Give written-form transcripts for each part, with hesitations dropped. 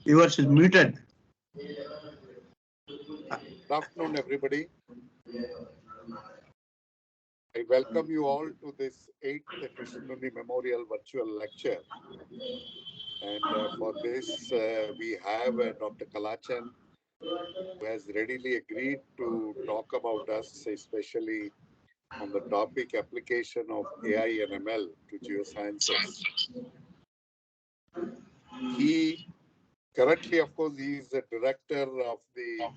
Yours is muted. Good afternoon, everybody. I welcome you all to this 8th Krishnanunni Memorial Virtual Lecture. And for this, we have Dr. Kalachand, who has readily agreed to talk about us, especially on the topic application of AI and ML to geosciences. He currently, of course, he is the director of the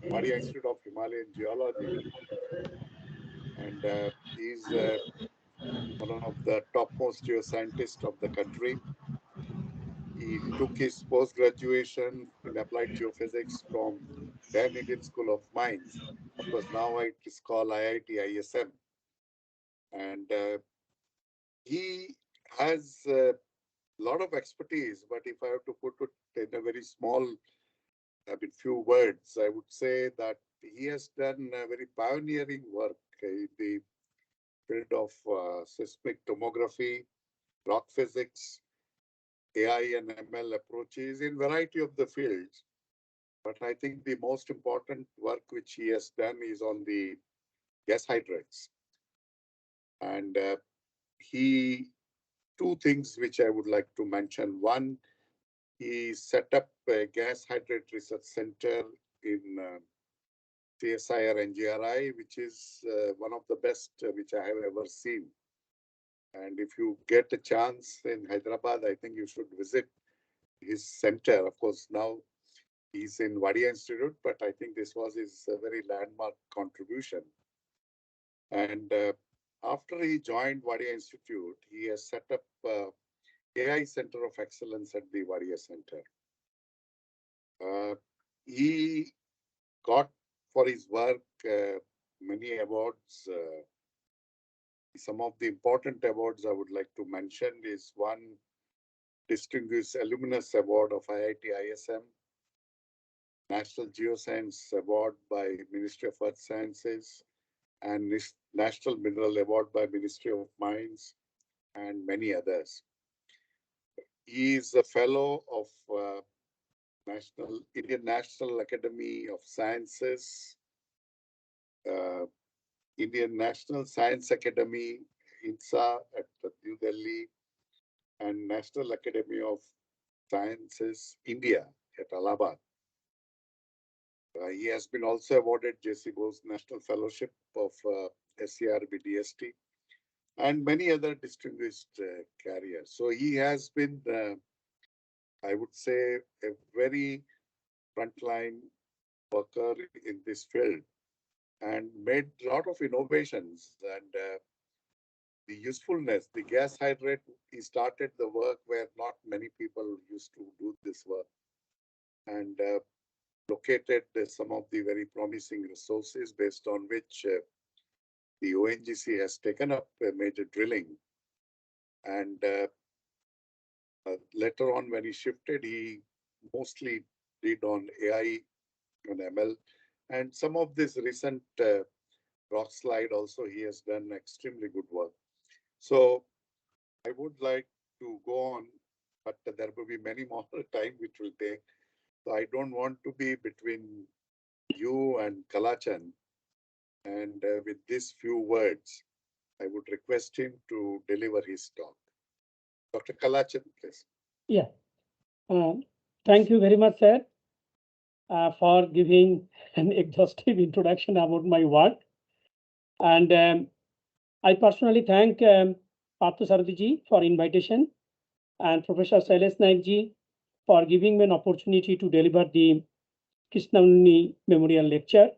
Wadia Institute of Himalayan Geology, and he's one of the topmost geoscientists of the country. He took his post-graduation in applied geophysics from then Indian School of Mines. Of course, now it is called IIT ISM. And he has a lot of expertise, but if I have to put it in a very small, few words, I would say that he has done very pioneering work in the field of seismic tomography, rock physics, AI and ML approaches in variety of the fields. But I think the most important work which he has done is on the gas hydrates. And he, two things which I would like to mention. One, he set up a gas hydrate research center in CSIR NGRI, which is one of the best which I have ever seen. And if you get a chance in Hyderabad, I think you should visit his center. Of course, now he's in Wadia Institute, but I think this was his very landmark contribution. And after he joined Wadia Institute, he has set up AI Center of Excellence at the Wadia Center. He got for his work many awards. Some of the important awards I would like to mention is one Distinguished Alumnus Award of IIT ISM, National Geoscience Award by Ministry of Earth Sciences, and National Mineral Award by Ministry of Mines, and many others. He is a fellow of Indian National Academy of Sciences, Indian National Science Academy, INSA at New Delhi, and National Academy of Sciences, India at Allahabad. He has been also awarded J.C. Bose National Fellowship of SCRB DST and many other distinguished careers. So he has been, I would say, a very frontline worker in this field and made a lot of innovations and the usefulness, the gas hydrate, he started the work where not many people used to do this work and located some of the very promising resources based on which the ONGC has taken up major drilling. And later on, when he shifted, he mostly did on AI and ML. And some of this recent rock slide also, he has done extremely good work. So I would like to go on, but there will be many more time which will take. So I don't want to be between you and Kalachand. And with these few words, I would request him to deliver his talk. Dr. Kalachand, please. Yeah. Thank you very much, sir, for giving an exhaustive introduction about my work. And I personally thank Parthu Sarathy for invitation and Professor Shailesh Naik for giving me an opportunity to deliver the Krishnanunni Memorial Lecture.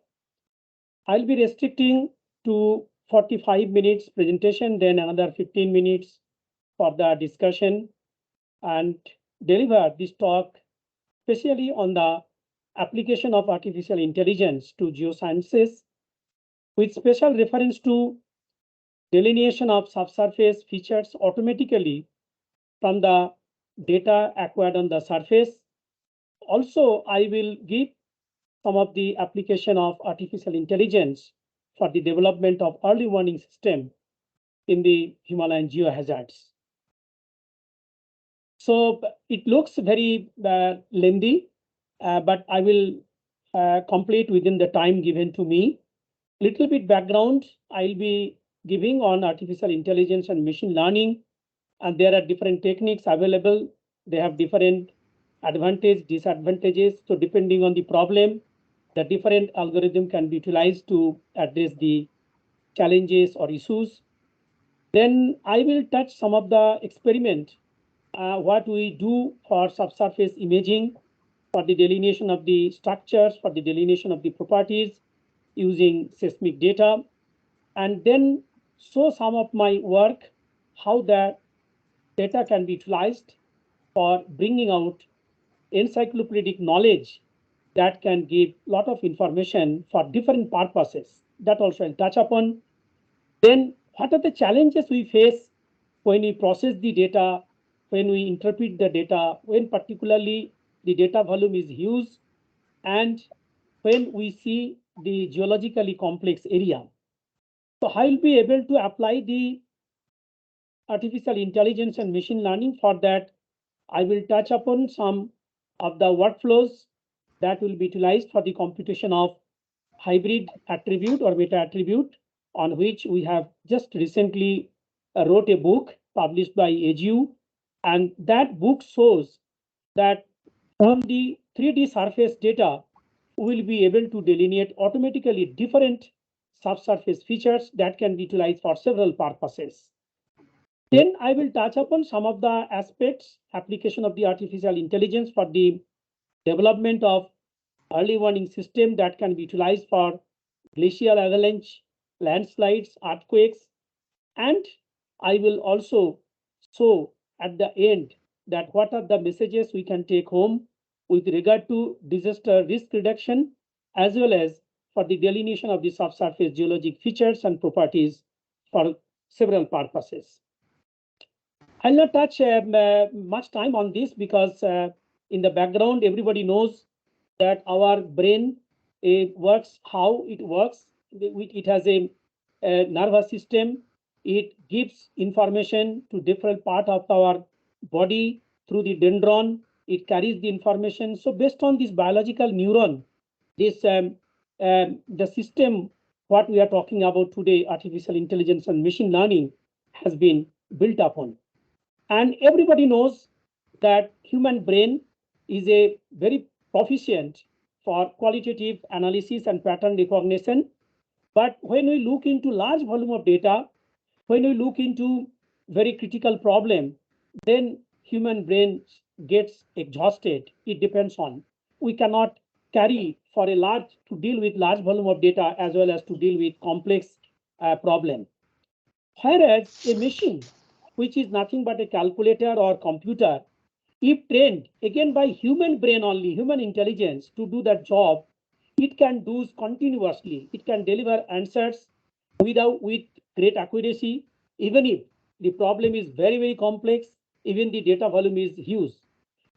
I'll be restricting to 45 minutes presentation, then another 15 minutes for the discussion, and deliver this talk especially on the application of artificial intelligence to geosciences, with special reference to delineation of subsurface features automatically from the data acquired on the surface. Also, I will give some of the application of artificial intelligence for the development of early warning system in the Himalayan geohazards. So it looks very lengthy, but I will complete within the time given to me. Little bit background I'll be giving on artificial intelligence and machine learning, and there are different techniques available. They have different advantages, disadvantages. So depending on the problem, the different algorithm can be utilized to address the challenges or issues. Then I will touch some of the experiment, what we do for subsurface imaging, for the delineation of the structures, for the delineation of the properties using seismic data, and then show some of my work, how the data can be utilized for bringing out encyclopedic knowledge that can give a lot of information for different purposes. That also I'll touch upon. Then what are the challenges we face when we process the data, when we interpret the data, when particularly the data volume is huge, and when we see the geologically complex area. So I'll be able to apply the artificial intelligence and machine learning. For that, I will touch upon some of the workflows that will be utilized for the computation of hybrid attribute or meta attribute, on which we have just recently wrote a book published by AGU. And that book shows that from the 3D surface data, we will be able to delineate automatically different subsurface features that can be utilized for several purposes. Then I will touch upon some of the aspects, application of the artificial intelligence for the development of early warning system that can be utilized for glacial avalanche, landslides, earthquakes, and I will also show at the end that what are the messages we can take home with regard to disaster risk reduction, as well as for the delineation of the subsurface geologic features and properties for several purposes. I'll not touch much time on this because in the background, everybody knows that our brain works, how it works. It has a nervous system. It gives information to different part of our body through the dendron. It carries the information. So based on this biological neuron, this the system, what we are talking about today, artificial intelligence and machine learning, has been built upon. And everybody knows that human brain is a very proficient for qualitative analysis and pattern recognition. But when we look into large volume of data, when we look into very critical problem, then human brain gets exhausted. It depends on, we cannot carry for a large to deal with large volume of data as well as to deal with complex problem. Whereas a machine, which is nothing but a calculator or computer, if trained again by human brain only, human intelligence to do that job, it can do continuously. It can deliver answers with great accuracy, even if the problem is very, very complex, even the data volume is huge.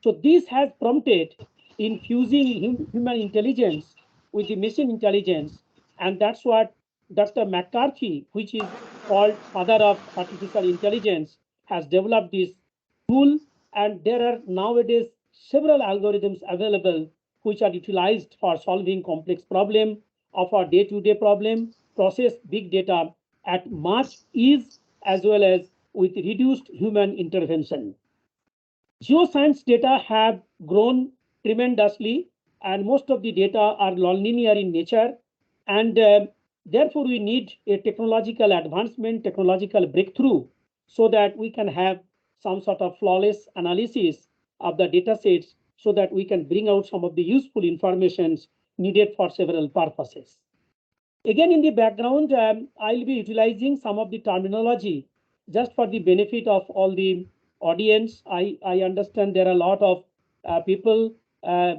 So this has prompted in fusing human intelligence with the machine intelligence, and that's what Dr. McCarthy, which is called father of artificial intelligence, has developed this tool. And there are nowadays several algorithms available which are utilized for solving complex problem of our day-to-day problem, process big data at much ease as well as with reduced human intervention. Geoscience data have grown tremendously, and most of the data are nonlinear in nature, and therefore we need a technological advancement, technological breakthrough, so that we can have some sort of flawless analysis of the data sets, so that we can bring out some of the useful informations needed for several purposes. Again, in the background, I'll be utilizing some of the terminology just for the benefit of all the audience. I understand there are a lot of people,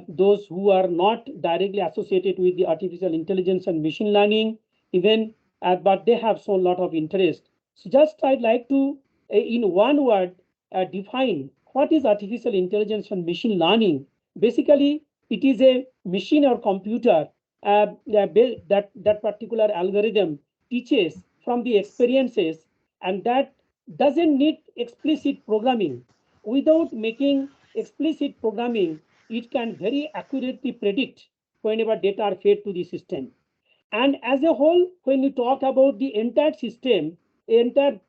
those who are not directly associated with the artificial intelligence and machine learning, even, but they have shown a lot of interest. So just I'd like to, in one word, define what is artificial intelligence and machine learning. Basically, it is a machine or computer that particular algorithm teaches from the experiences, and that doesn't need explicit programming. without making explicit programming, it can very accurately predict whenever data are fed to the system. And as a whole, when we talk about the entire system, the entire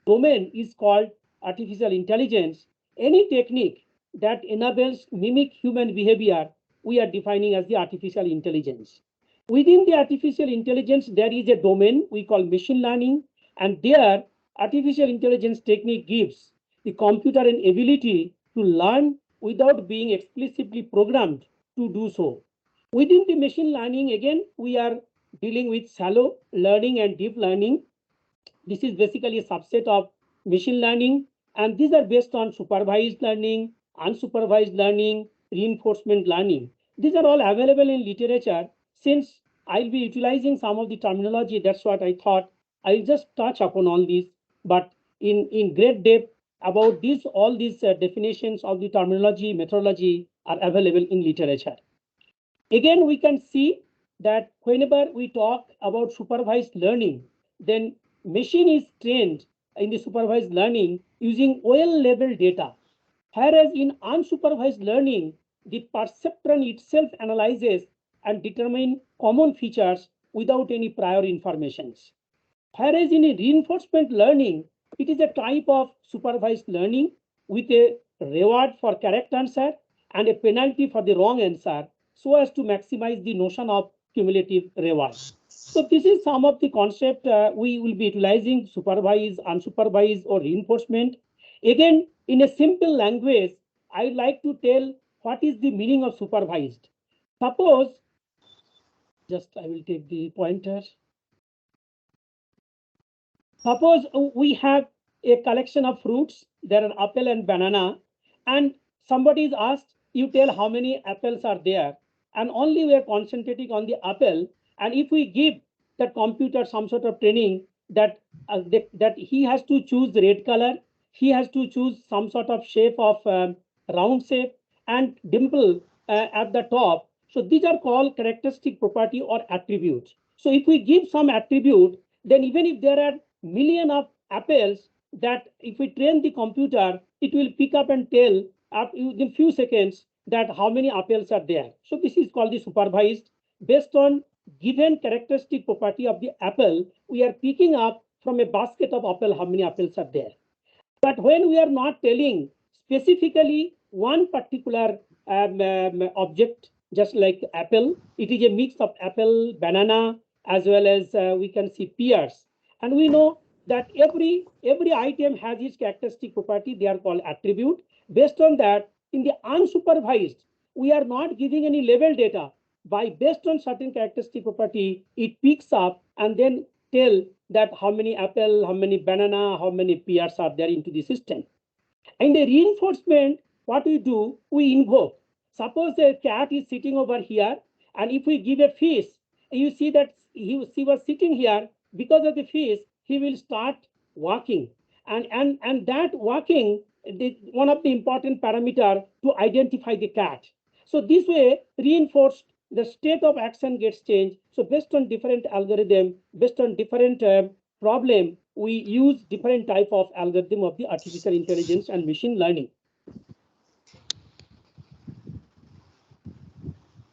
domain is called artificial intelligence. Any technique that enables mimic human behavior, we are defining as the artificial intelligence. Within the artificial intelligence, there is a domain we call machine learning, and there artificial intelligence technique gives the computer an ability to learn without being explicitly programmed to do so. Within the machine learning, again, we are dealing with shallow learning and deep learning. This is basically a subset of machine learning, and these are based on supervised learning, unsupervised learning, reinforcement learning. These are all available in literature. Since I'll be utilizing some of the terminology, that's what I thought I'll just touch upon all these, but in great depth about these, all these definitions of the terminology, methodology are available in literature. Again, we can see that whenever we talk about supervised learning, then machine is trained in the supervised learning using well-labeled data. Whereas in unsupervised learning, the perceptron itself analyzes and determines common features without any prior informations. Whereas in a reinforcement learning, it is a type of supervised learning with a reward for correct answer and a penalty for the wrong answer, so as to maximize the notion of cumulative reward. So this is some of the concept we will be utilizing: supervised, unsupervised, or reinforcement. Again, in a simple language, I would like to tell what is the meaning of supervised. Suppose, just I will take the pointer. Suppose we have a collection of fruits, there are apple and banana, and somebody is asked, you tell how many apples are there, and only we are concentrating on the apple. And if we give the computer some sort of training that that he has to choose red color, he has to choose some sort of shape of round shape and dimple at the top. So these are called characteristic property or attributes. So if we give some attribute, then even if there are million of apples, that if we train the computer, it will pick up and tell in few seconds that how many apples are there. So this is called the supervised. Based on given characteristic property of the apple, we are picking up from a basket of apple how many apples are there. But when we are not telling specifically one particular object, just like apple, it is a mix of apple, banana, as well as we can see pears. And we know that every item has its characteristic property. They are called attribute. Based on that, in the unsupervised, we are not giving any level data. By based on certain characteristic property, it picks up and then tell that how many apple, how many banana, how many pears are there into the system. In the reinforcement, what we do, we invoke. Suppose a cat is sitting over here, and if we give a fish, you see that she was sitting here. Because of the fish, he will start walking, and that walking is one of the important parameter to identify the cat. So this way, reinforced, the state of action gets changed. So based on different algorithm, based on different problem, we use different type of algorithm of the artificial intelligence and machine learning.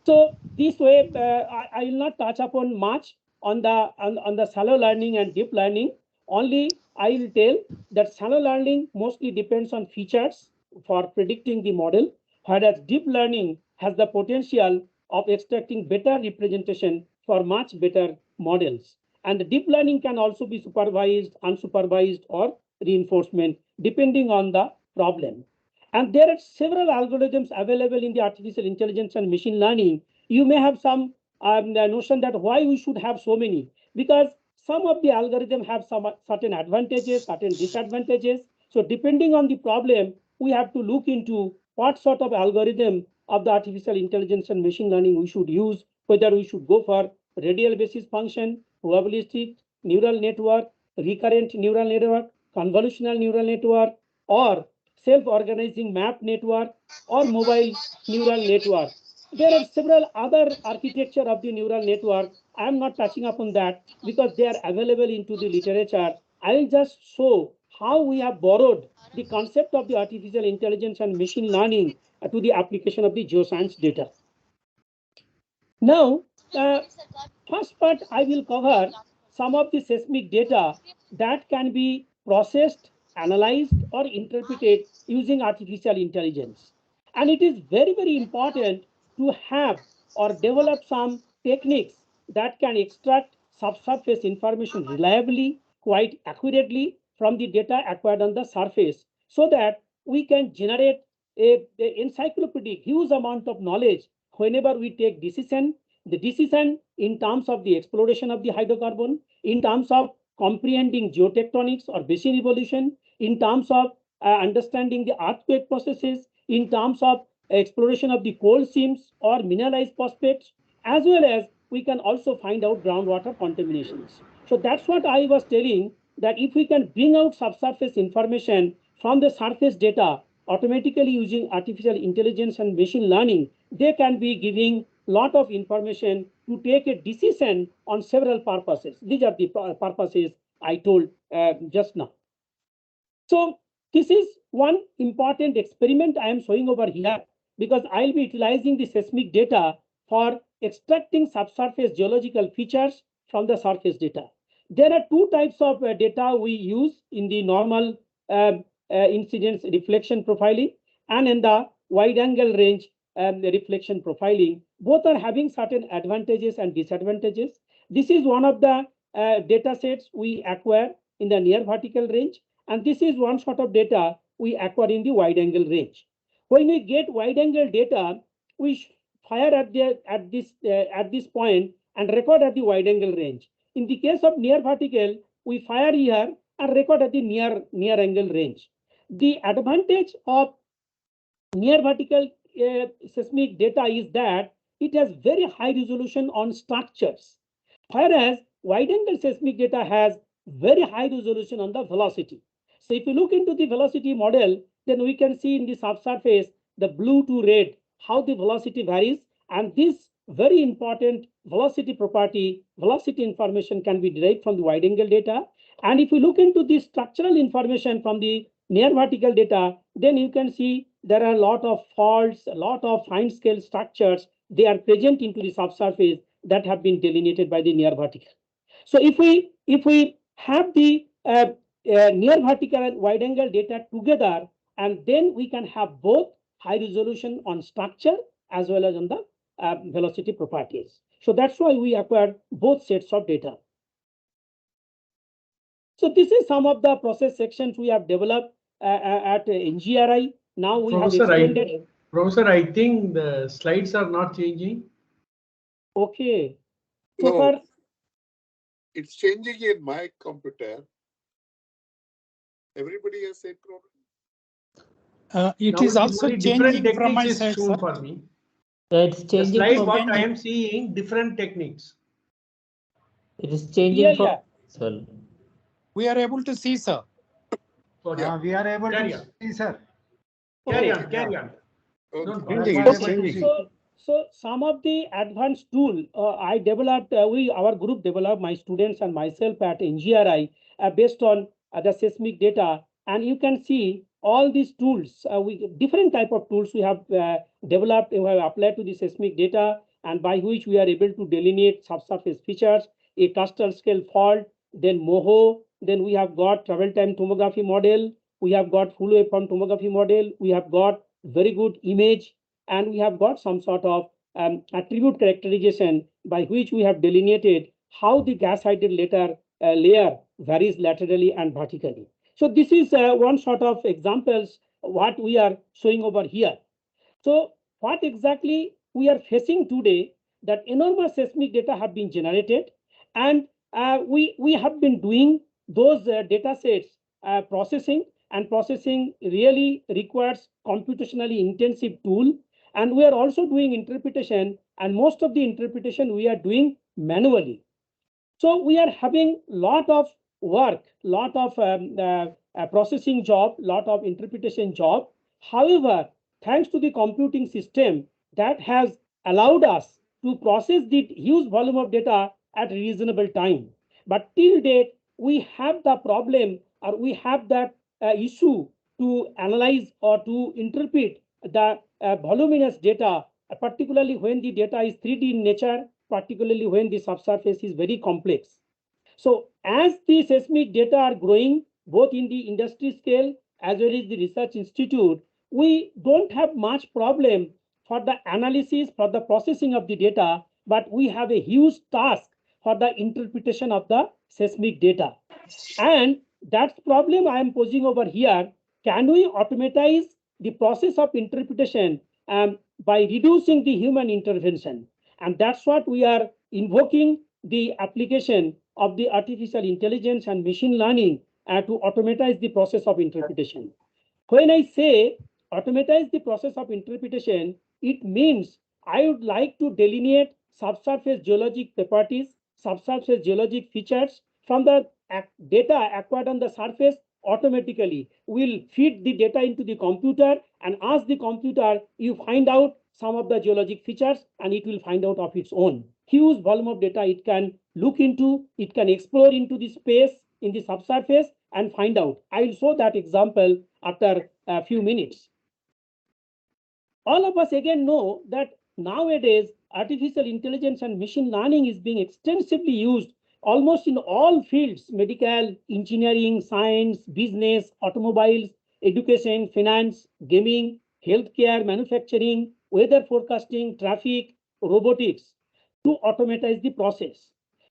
So this way, I will not touch upon much on the shallow learning and deep learning. Only I will tell that shallow learning mostly depends on features for predicting the model, whereas deep learning has the potential of extracting better representation for much better models. And the deep learning can also be supervised, unsupervised, or reinforcement, depending on the problem. And there are several algorithms available in the artificial intelligence and machine learning. You may have some notion that why we should have so many, because some of the algorithms have some certain advantages, certain disadvantages. So depending on the problem, we have to look into what sort of algorithm of the artificial intelligence and machine learning we should use, whether we should go for radial basis function, probabilistic neural network, recurrent neural network, convolutional neural network, or self-organizing map network, or mobile neural network. There are several other architecture of the neural network. I am not touching upon that because they are available into the literature. I will just show how we have borrowed the concept of the artificial intelligence and machine learning to the application of the geoscience data. Now, first part, I will cover some of the seismic data that can be processed, analyzed, or interpreted using artificial intelligence. And it is very, very important to have or develop some techniques that can extract subsurface information reliably, quite accurately from the data acquired on the surface, so that we can generate a encyclopedic huge amount of knowledge whenever we take decision, the decision in terms of the exploration of the hydrocarbon, in terms of comprehending geotectonics or basin evolution, in terms of understanding the earthquake processes, in terms of exploration of the coal seams or mineralized prospects, as well as we can also find out groundwater contaminations. So that's what I was telling, that if we can bring out subsurface information from the surface data automatically using artificial intelligence and machine learning, they can be giving lot of information to take a decision on several purposes. These are the purposes I told just now. So this is one important experiment I am showing over here, because I'll be utilizing the seismic data for extracting subsurface geological features from the surface data. There are two types of data we use in the normal incidence reflection profiling and in the wide angle range reflection profiling. Both are having certain advantages and disadvantages. This is one of the data sets we acquire in the near vertical range, and this is one sort of data we acquire in the wide angle range. When we get wide angle data, we fire at this point and record at the wide angle range. In the case of near vertical, we fire here and record at the near angle range. The advantage of near vertical seismic data is that it has very high resolution on structures, whereas wide angle seismic data has very high resolution on the velocity. So if you look into the velocity model, then we can see in the subsurface the blue to red how the velocity varies, and this very important velocity property, velocity information can be derived from the wide angle data. And if you look into the structural information from the near vertical data, then you can see there are a lot of faults, a lot of fine scale structures. They are present into the subsurface that have been delineated by the near vertical. So if we have the near vertical and wide angle data together, and then we can have both high resolution on structure as well as on the velocity properties. So that's why we acquired both sets of data. So this is some of the process sections we have developed at NGRI. Now we have extended. Professor, I think the slides are not changing. Okay. So no, far, it's changing in my computer. Everybody has same problem. It now is also changing from my side, sir. For me. It's changing. The slide what I am seeing, different techniques. It is changing from well. We are able to see, sir. Okay. We are able to see, sir. Carry on. Okay. So some of the advanced tool I developed, our group developed, my students and myself at NGRI, based on the seismic data, and you can see all these tools. Different type of tools we have developed, we have applied to the seismic data, and by which we are able to delineate subsurface features, a cluster scale fault, then MOHO, then we have got travel time tomography model, we have got full waveform tomography model, we have got very good image, and we have got some sort of attribute characterization by which we have delineated how the gas hydrate layer varies laterally and vertically. So this is one sort of examples what we are showing over here. So what exactly we are facing today, that enormous seismic data have been generated, and we have been doing those data sets processing, and processing really requires computationally intensive tool, and we are also doing interpretation, and most of the interpretation we are doing manually. So we are having lot of work, lot of processing job, lot of interpretation job. However, thanks to the computing system that has allowed us to process the huge volume of data at reasonable time. But till date, we have the problem, or we have that issue to analyze or to interpret the voluminous data, particularly when the data is 3D in nature, particularly when the subsurface is very complex. So as the seismic data are growing, both in the industry scale as well as the research institute, we don't have much problem for the analysis, for the processing of the data, but we have a huge task for the interpretation of the seismic data. And that problem I am posing over here. Can we automatize the process of interpretation by reducing the human intervention? And that's what we are invoking the application of the artificial intelligence and machine learning to automatize the process of interpretation. When I say automatize the process of interpretation, it means I would like to delineate subsurface geologic properties, subsurface geologic features from the data acquired on the surface. Automatically will feed the data into the computer and ask the computer, you find out some of the geologic features, and it will find out of its own. Huge volume of data it can look into, it can explore into the space in the subsurface and find out. I will show that example after a few minutes. All of us again know that nowadays artificial intelligence and machine learning is being extensively used almost in all fields: medical, engineering, science, business, automobiles, education, finance, gaming, healthcare, manufacturing, weather forecasting, traffic, robotics, to automatize the process.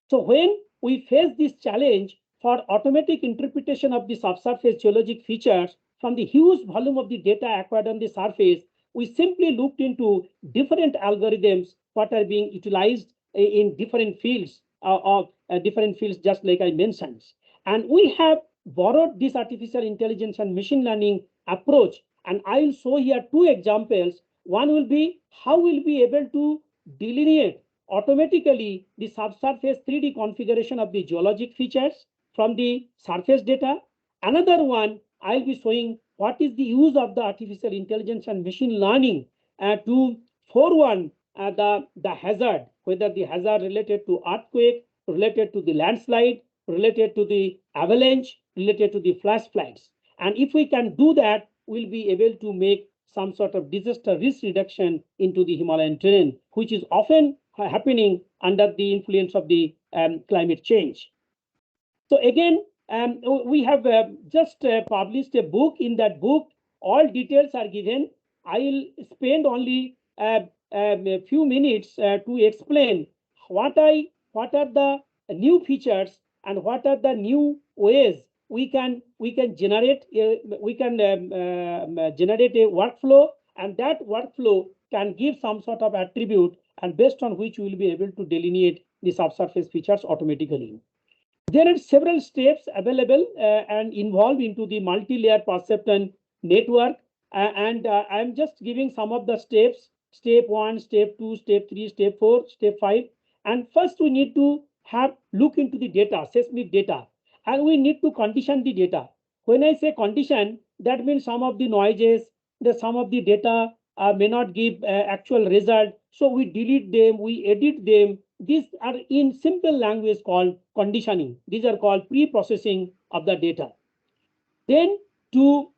So when we face this challenge for automatic interpretation of the subsurface geologic features from the huge volume of the data acquired on the surface, we simply looked into different algorithms that are being utilized in different fields different fields, just like I mentioned. And we have borrowed this artificial intelligence and machine learning approach. And I will show here two examples. One will be how we'll be able to delineate automatically the subsurface 3D configuration of the geologic features from the surface data. Another one, I'll be showing what is the use of the artificial intelligence and machine learning to forewarn the hazard, whether the hazard related to earthquake, related to the landslide, related to the avalanche, related to the flash floods. And if we can do that, we'll be able to make some sort of disaster risk reduction into the Himalayan terrain, which is often happening under the influence of the climate change. So again, we have just published a book. In that book, all details are given. I will spend only a few minutes to explain what are the new features and what are the new ways we can generate generate a workflow, and that workflow can give some sort of attribute, and based on which we will be able to delineate the subsurface features automatically. There are several steps available and involved into the multi-layer perception network, and I'm just giving some of the steps: step 1, step 2, step 3, step 4, step 5. And first we need to look into the data, seismic data, and we need to condition the data. When I say condition, that means some of the noises, some of the data may not give actual result, so we delete them, we edit them. These are in simple language called conditioning. These are called pre-processing of the data. Then to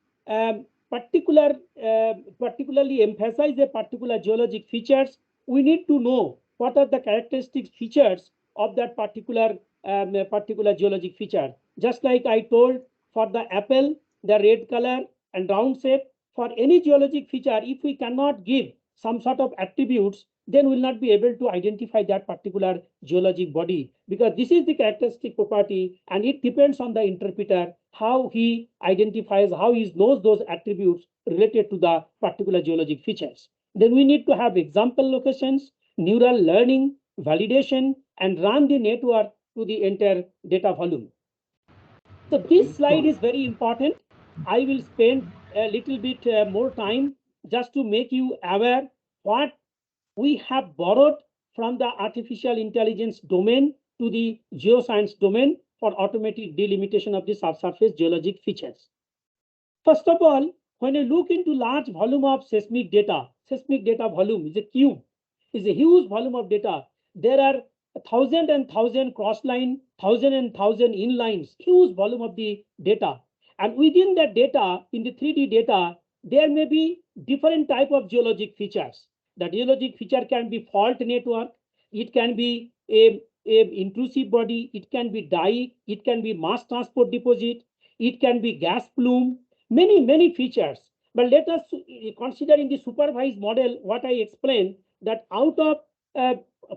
particularly emphasize a particular geologic features, we need to know what are the characteristic features of that particular geologic feature. Just like I told for the apple, the red color and round shape, for any geologic feature, if we cannot give some sort of attributes, then we'll not be able to identify that particular geologic body, because this is the characteristic property and it depends on the interpreter how he identifies, how he knows those attributes related to the particular geologic features. Then we need to have example locations, neural learning, validation, and run the network to the entire data volume. So this slide is very important. I will spend a little bit more time just to make you aware what we have borrowed from the artificial intelligence domain to the geoscience domain for automatic delimitation of the subsurface geologic features. First of all, when you look into large volume of seismic data volume is a cube, is a huge volume of data. There are 1,000 and 1,000 cross line, 1,000 and 1,000 inlines, huge volume of the data. And within that data, in the 3D data, there may be different type of geologic features. The geologic feature can be fault network, it can be a intrusive body, it can be dike, it can be mass transport deposit, it can be gas plume, many features. But let us consider in the supervised model what I explained, that out of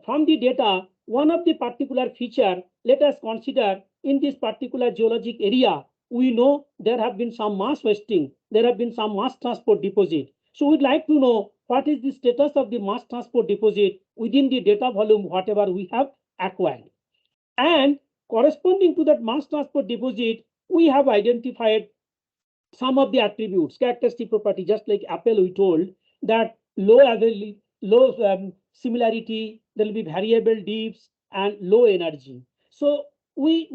from the data, one of the particular feature, let us consider in this particular geologic area, we know there have been some mass wasting, there have been some mass transport deposit. So we'd like to know what is the status of the mass transport deposit within the data volume, whatever we have acquired. And corresponding to that mass transport deposit, we have identified some of the attributes, characteristic property, just like Apple, we told that low similarity, there will be variable dips and low energy. So we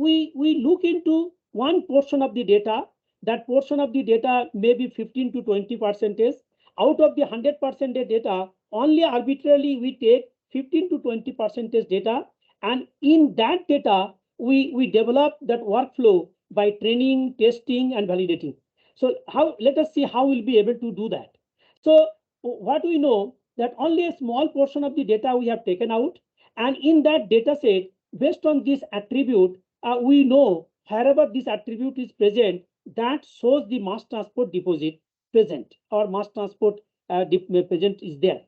look into one portion of the data. That portion of the data may be 15 to 20%. Out of the 100% data, only arbitrarily we take 15 to 20% data, and in that data we develop that workflow by training, testing, and validating. So let us see how we'll be able to do that. So what we know, that only a small portion of the data we have taken out, and in that data set, based on this attribute, we know wherever this attribute is present, that shows the mass transport deposit present, or mass transport present is there.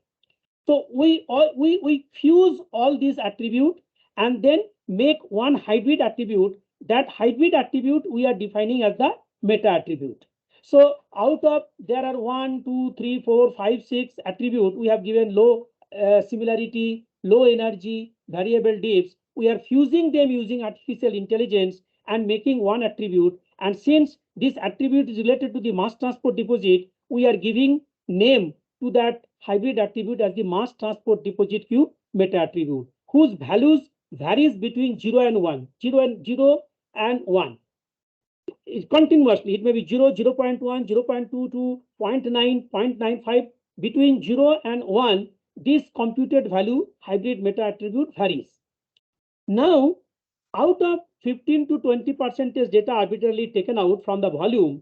So we fuse all these attributes and then make one hybrid attribute. That hybrid attribute we are defining as the meta attribute. So out of there are 1, 2, 3, 4, 5, 6 attribute, we have given low similarity, low energy, variable dips. We are fusing them using artificial intelligence and making one attribute. And since this attribute is related to the mass transport deposit, we are giving name to that hybrid attribute as the mass transport deposit cube meta attribute, whose values varies between 0 and 1, 0 and 1. Continuously, it may be 0, 0.1, 0.22, 0.9, 0.95. Between 0 and 1, this computed value hybrid meta attribute varies. Now, out of 15 to 20% data arbitrarily taken out from the volume,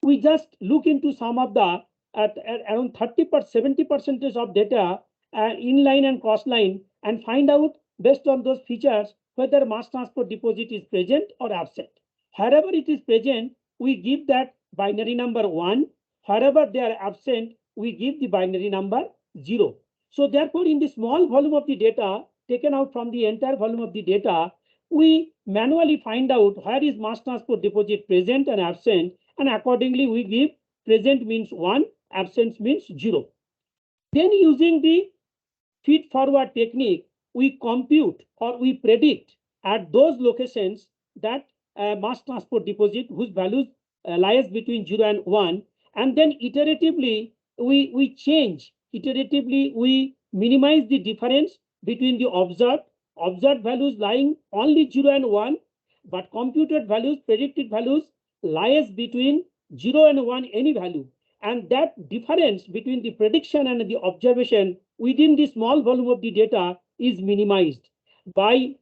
we just look into some of the around 70% of data inline and crossline, and find out based on those features whether mass transport deposit is present or absent. Wherever it is present, we give that binary number 1. Wherever they are absent, we give the binary number 0. So therefore, in the small volume of the data taken out from the entire volume of the data, we manually find out where is mass transport deposit present and absent, and accordingly we give present means 1, absent means 0. Then using the feed forward technique, we compute or we predict at those locations that mass transport deposit whose values lies between 0 and 1, and then iteratively we change, iteratively we minimize the difference between the observed values lying only 0 and 1, but computed values, predicted values lies between 0 and 1 any value. And that difference between the prediction and the observation within the small volume of the data is minimized by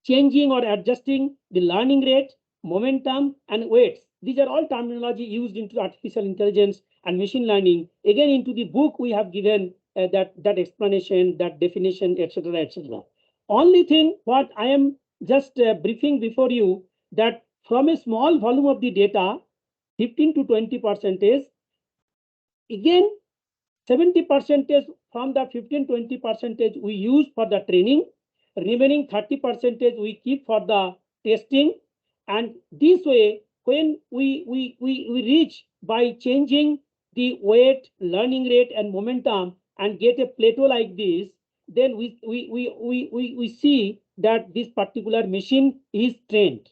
changing or adjusting the learning rate, momentum, and weights. These are all terminology used into artificial intelligence and machine learning. Again, into the book, we have given that explanation, that definition, etc., etc. Only thing what I am just briefing before you, that from a small volume of the data, 15 to 20%, again, 70% from the 15-20% we use for the training, remaining 30% we keep for the testing. And this way, when we reach by changing the weight, learning rate, and momentum and get a plateau like this, then we see that this particular machine is trained.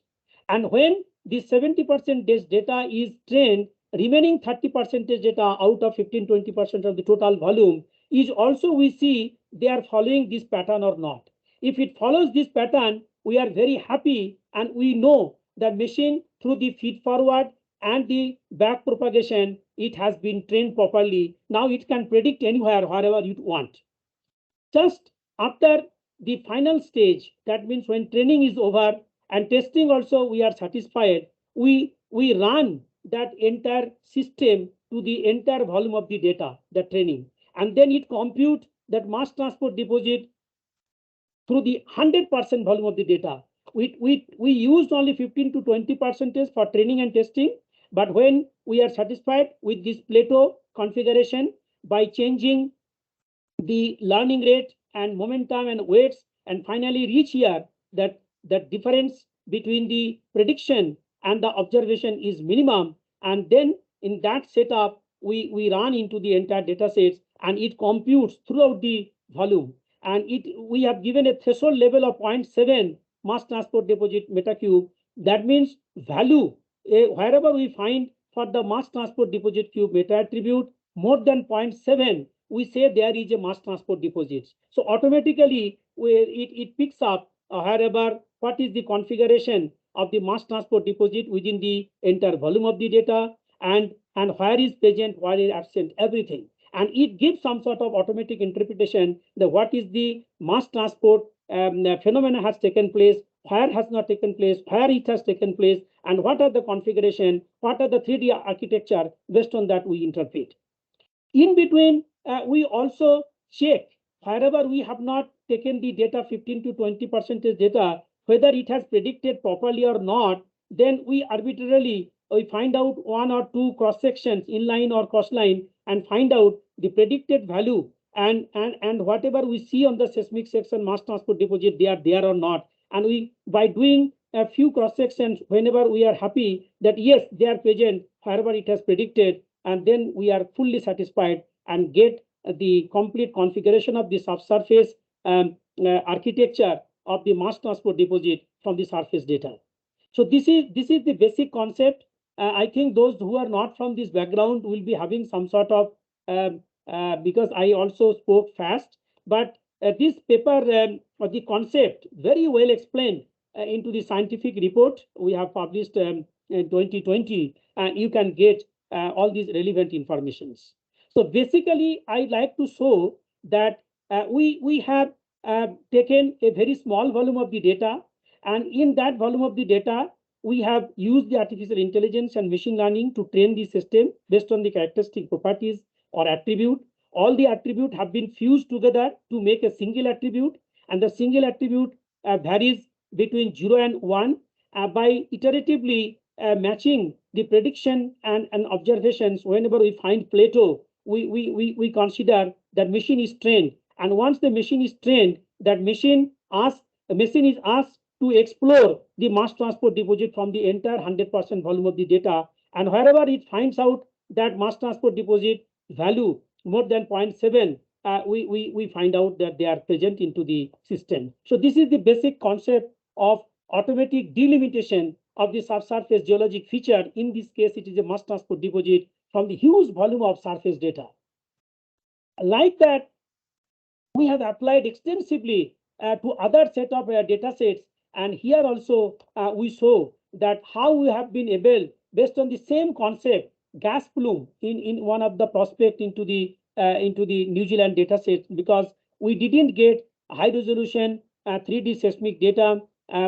And when this 70% data is trained, remaining 30% data out of 15-20% of the total volume is also we see they are following this pattern or not. If it follows this pattern, we are very happy, and we know the machine through the feed forward and the back propagation, it has been trained properly. Now it can predict anywhere, wherever you want. Just after the final stage, that means when training is over and testing also we are satisfied, we run that entire system to the entire volume of the data, the training, and then it compute that mass transport deposit through the 100% volume of the data. We used only 15 to 20% for training and testing, but when we are satisfied with this plateau configuration by changing the learning rate and momentum and weights, and finally reach here that the difference between the prediction and the observation is minimum, and then in that setup we run into the entire data sets and it computes throughout the volume, and we have given a threshold level of 0.7 mass transport deposit metacube. That means value wherever we find for the mass transport deposit cube meta attribute more than 0.7, we say there is a mass transport deposit. So automatically it picks up wherever what is the configuration of the mass transport deposit within the entire volume of the data, and where is present, where is absent, everything. And it gives some sort of automatic interpretation that what is the mass transport phenomena has taken place, where has not taken place, where it has taken place, and what are the configuration, what are the 3D architecture. Based on that we interpret. In between, we also check wherever we have not taken the data 15 to 20% data, whether it has predicted properly or not. Then we arbitrarily find out one or two cross sections, inline or cross line, and find out the predicted value, and whatever we see on the seismic section mass transport deposit, they are there or not. And we, by doing a few cross sections, whenever we are happy that yes, they are present wherever it has predicted, and then we are fully satisfied and get the complete configuration of the subsurface architecture of the mass transport deposit from the surface data. So this is the basic concept. I think those who are not from this background will be having some sort of because I also spoke fast, but this paper or the concept very well explained into the scientific report we have published in 2020, and you can get all these relevant informations. So basically, I'd like to show that we have taken a very small volume of the data, and in that volume of the data, we have used the artificial intelligence and machine learning to train the system based on the characteristic properties or attribute. All the attributes have been fused together to make a single attribute, and the single attribute varies between 0 and 1 by iteratively matching the prediction and observations. Whenever we find plateau, we consider that machine is trained, and once the machine is trained, that machine is asked to explore the mass transport deposit from the entire 100% volume of the data, and wherever it finds out that mass transport deposit value more than 0.7, we find out that they are present into the system. So this is the basic concept of automatic delimitation of the subsurface geologic feature. In this case, it is a mass transport deposit from the huge volume of surface data. Like that, we have applied extensively to other set of data sets, and here also we show that how we have been able, based on the same concept, gas plume in one of the prospect into the New Zealand data sets, because we didn't get high resolution 3D seismic data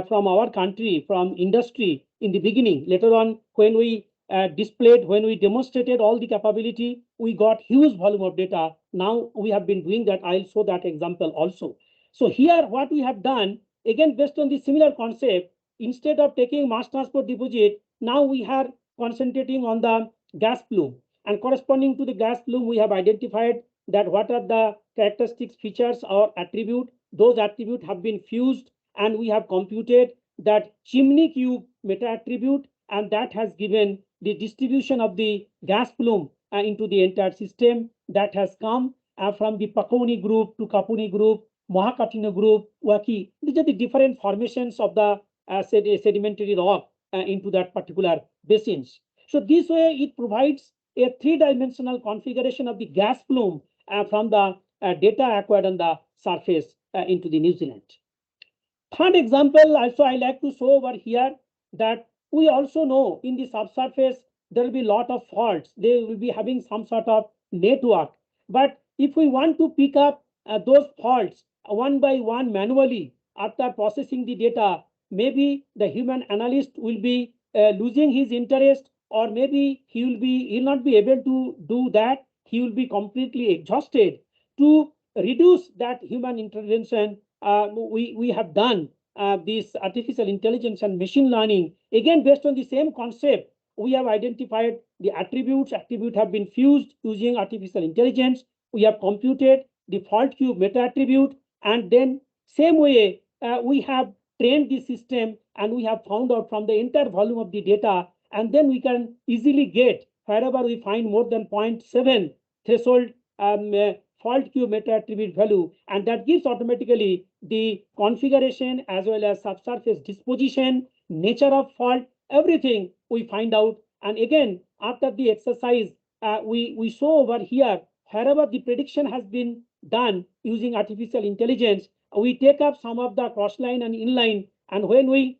from our country, from industry in the beginning. Later on, when we when we demonstrated all the capability, we got huge volume of data. Now we have been doing that. I'll show that example also. So here what we have done, again based on the similar concept, instead of taking mass transport deposit, now we are concentrating on the gas plume, and corresponding to the gas plume, we have identified that what are the characteristics, features, or attribute. Those attributes have been fused, and we have computed that chimney cube meta attribute, and that has given the distribution of the gas plume into the entire system that has come from the Pakoni group to Kapuni group, Mahakatino group, Waki. These are the different formations of the sedimentary rock into that particular basins. So this way it provides a three-dimensional configuration of the gas plume from the data acquired on the surface into the New Zealand. Third example also I like to show over here, that we also know in the subsurface there will be a lot of faults. They will be having some sort of network. But if we want to pick up those faults one by one manually after processing the data, maybe the human analyst will be losing his interest, or maybe he'll not be able to do that. He will be completely exhausted. To reduce that human intervention, we have done this artificial intelligence and machine learning. Again, based on the same concept, we have identified the attributes. Attributes have been fused using artificial intelligence. We have computed the fault cube meta attribute, and then same way we have trained the system, and we have found out from the entire volume of the data, and then we can easily get wherever we find more than 0.7 threshold fault cube meta attribute value, and that gives automatically the configuration as well as subsurface disposition, nature of fault, everything we find out. And again, after the exercise, we show over here wherever the prediction has been done using artificial intelligence, we take up some of the cross line and inline, and when we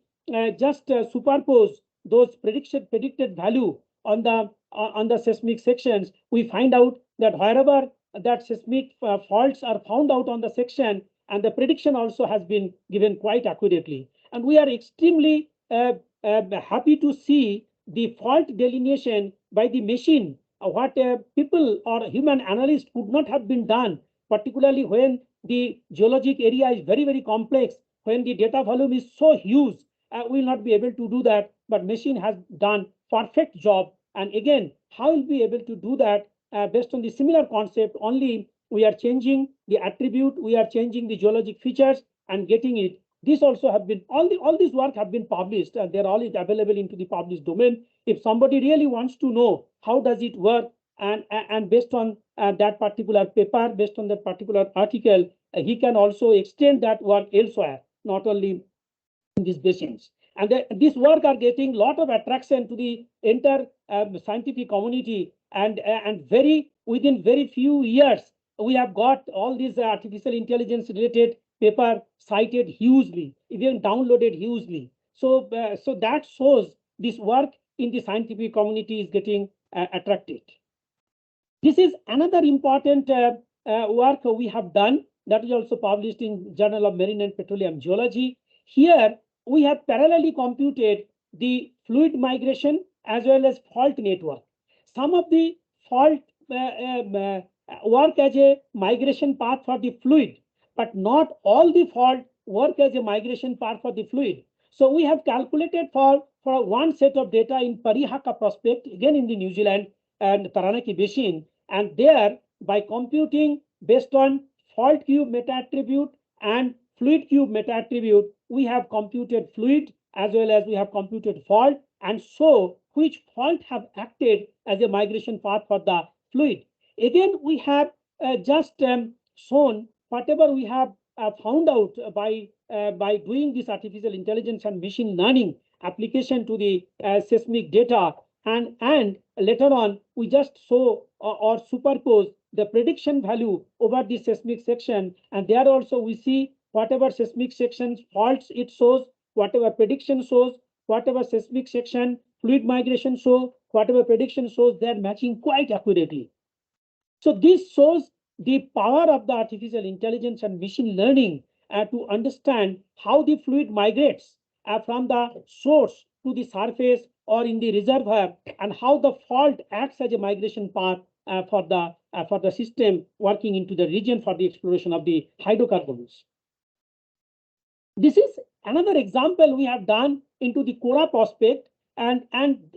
just superpose those predicted value on the seismic sections, we find out that wherever that seismic faults are found out on the section, and the prediction also has been given quite accurately. And we are extremely happy to see the fault delineation by the machine, what people or human analysts could not have been done, particularly when the geologic area is very, very complex, when the data volume is so huge, we will not be able to do that, but machine has done perfect job. And again, how will be able to do that based on the similar concept? Only we are changing the attribute, we are changing the geologic features and getting it. This also have been, all this work have been published, and they're all available into the published domain. If somebody really wants to know how does it work, and based on that particular paper, based on that particular article, he can also extend that work elsewhere, not only in these basins. And this work are getting a lot of attraction to the entire scientific community, and within very few years, we have got all these artificial intelligence related paper cited hugely, even downloaded hugely. So that shows this work in the scientific community is getting attracted. This is another important work we have done that is also published in Journal of Marine and Petroleum Geology. Here we have parallelly computed the fluid migration as well as fault network. Some of the fault work as a migration path for the fluid, but not all the fault work as a migration path for the fluid. So we have calculated for one set of data in Parihaka prospect, again in the New Zealand and Taranaki Basin, and there by computing based on fault cube meta attribute and fluid cube meta attribute, we have computed fluid as well as we have computed fault, and so which fault have acted as a migration path for the fluid. Again, we have just shown whatever we have found out by doing this artificial intelligence and machine learning application to the seismic data, and later on we just show or superpose the prediction value over the seismic section, and there also we see whatever seismic section faults it shows, whatever prediction shows, whatever seismic section fluid migration show, whatever prediction shows, they're matching quite accurately. So this shows the power of the artificial intelligence and machine learning to understand how the fluid migrates from the source to the surface or in the reservoir, and how the fault acts as a migration path for the system working into the region for the exploration of the hydrocarbons. This is another example we have done into the Kora prospect, and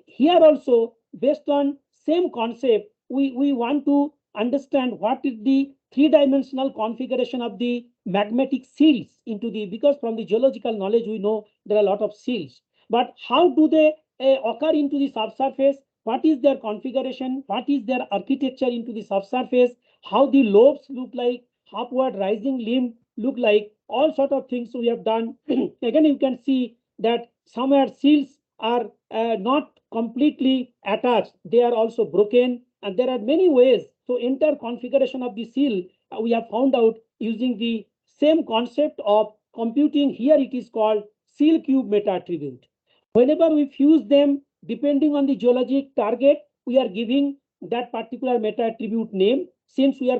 here also based on same concept, we want to understand what is the three-dimensional configuration of the magmatic seals into the, because from the geological knowledge we know there are a lot of seals, but how do they occur into the subsurface, what is their configuration, what is their architecture into the subsurface, how the lobes look like, upward rising limb look like, all sort of things we have done. Again, you can see that somewhere seals are not completely attached, they are also broken, and there are many ways. So entire configuration of the seal we have found out using the same concept of computing. Here it is called seal cube meta attribute. Whenever we fuse them, depending on the geologic target, we are giving that particular meta attribute name. Since we are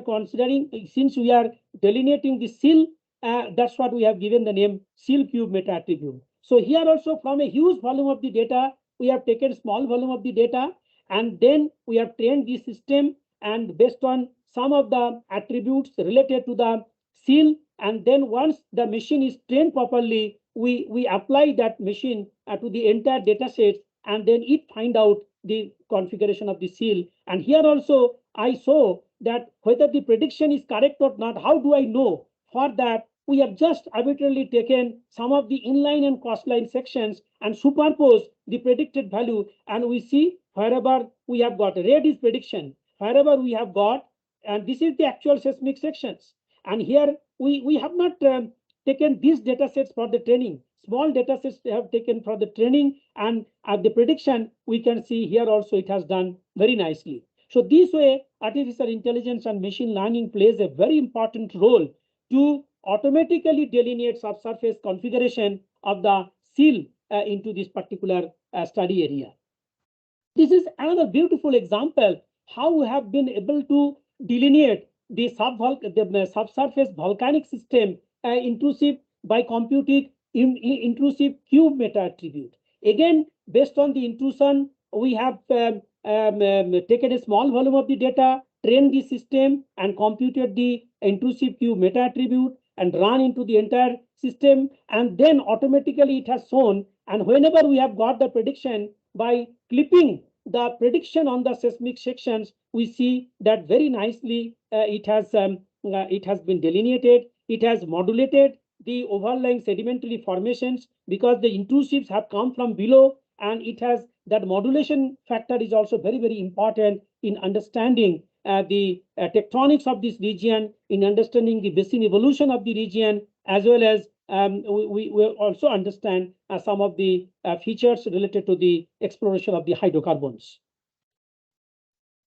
delineating the seal, that's what we have given the name seal cube meta attribute. So here also from a huge volume of the data, we have taken small volume of the data, and then we have trained the system, and based on some of the attributes related to the seal, and then once the machine is trained properly, we apply that machine to the entire data set, and then it find out the configuration of the seal. And here also I saw that whether the prediction is correct or not, how do I know? For that, we have just arbitrarily taken some of the inline and crossline sections and superpose the predicted value, and we see wherever we have got red is prediction, wherever we have got, and this is the actual seismic sections. And here we have not taken these data sets for the training. Small data sets they have taken for the training, and at the prediction we can see here also it has done very nicely. So this way, artificial intelligence and machine learning plays a very important role to automatically delineate subsurface configuration of the seal into this particular study area. This is another beautiful example how we have been able to delineate the subsurface volcanic system intrusive by computing intrusive cube meta attribute. Again, based on the intrusion, we have taken a small volume of the data, trained the system, and computed the intrusive cube meta attribute and run into the entire system, and then automatically it has shown. And whenever we have got the prediction by clipping the prediction on the seismic sections, we see that very nicely it has been delineated. It has modulated the overlying sedimentary formations because the intrusives have come from below, and it has that modulation factor is also very, very important in understanding the tectonics of this region, in understanding the basin evolution of the region, as well as we will also understand some of the features related to the exploration of the hydrocarbons.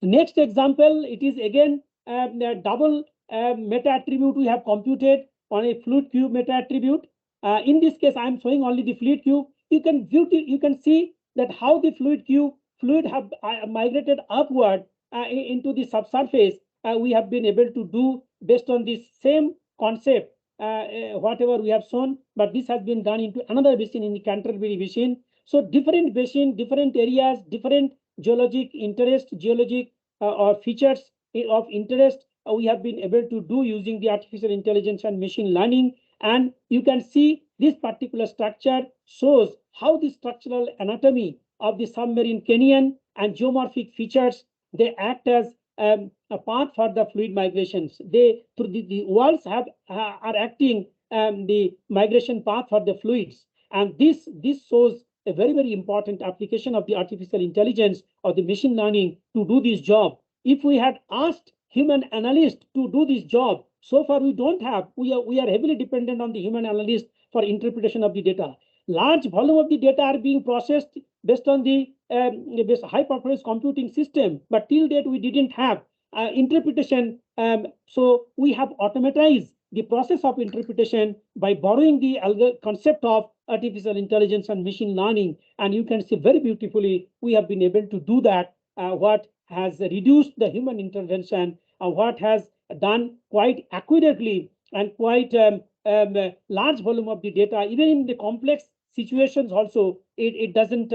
The next example, it is again a double meta attribute we have computed on a fluid cube meta attribute. In this case, I am showing only the fluid cube. You can see that how the fluid have migrated upward into the subsurface. We have been able to do based on this same concept, whatever we have shown, but this has been done into another basin, in the Canterbury basin. So different basin, different areas, different geologic interest, or features of interest we have been able to do using the artificial intelligence and machine learning. And you can see this particular structure shows how the structural anatomy of the submarine canyon and geomorphic features, they act as a path for the fluid migrations. They through the walls are acting the migration path for the fluids, and this shows a very, very important application of the artificial intelligence or the machine learning to do this job. If we had asked human analysts to do this job, so far we don't have. We are heavily dependent on the human analyst for interpretation of the data. Large volume of the data are being processed based on the high performance computing system, but till date we didn't have interpretation. So we have automatized the process of interpretation by borrowing the concept of artificial intelligence and machine learning. And you can see very beautifully we have been able to do that, what has reduced the human intervention, what has done quite accurately and quite large volume of the data. Even in the complex situations also, it doesn't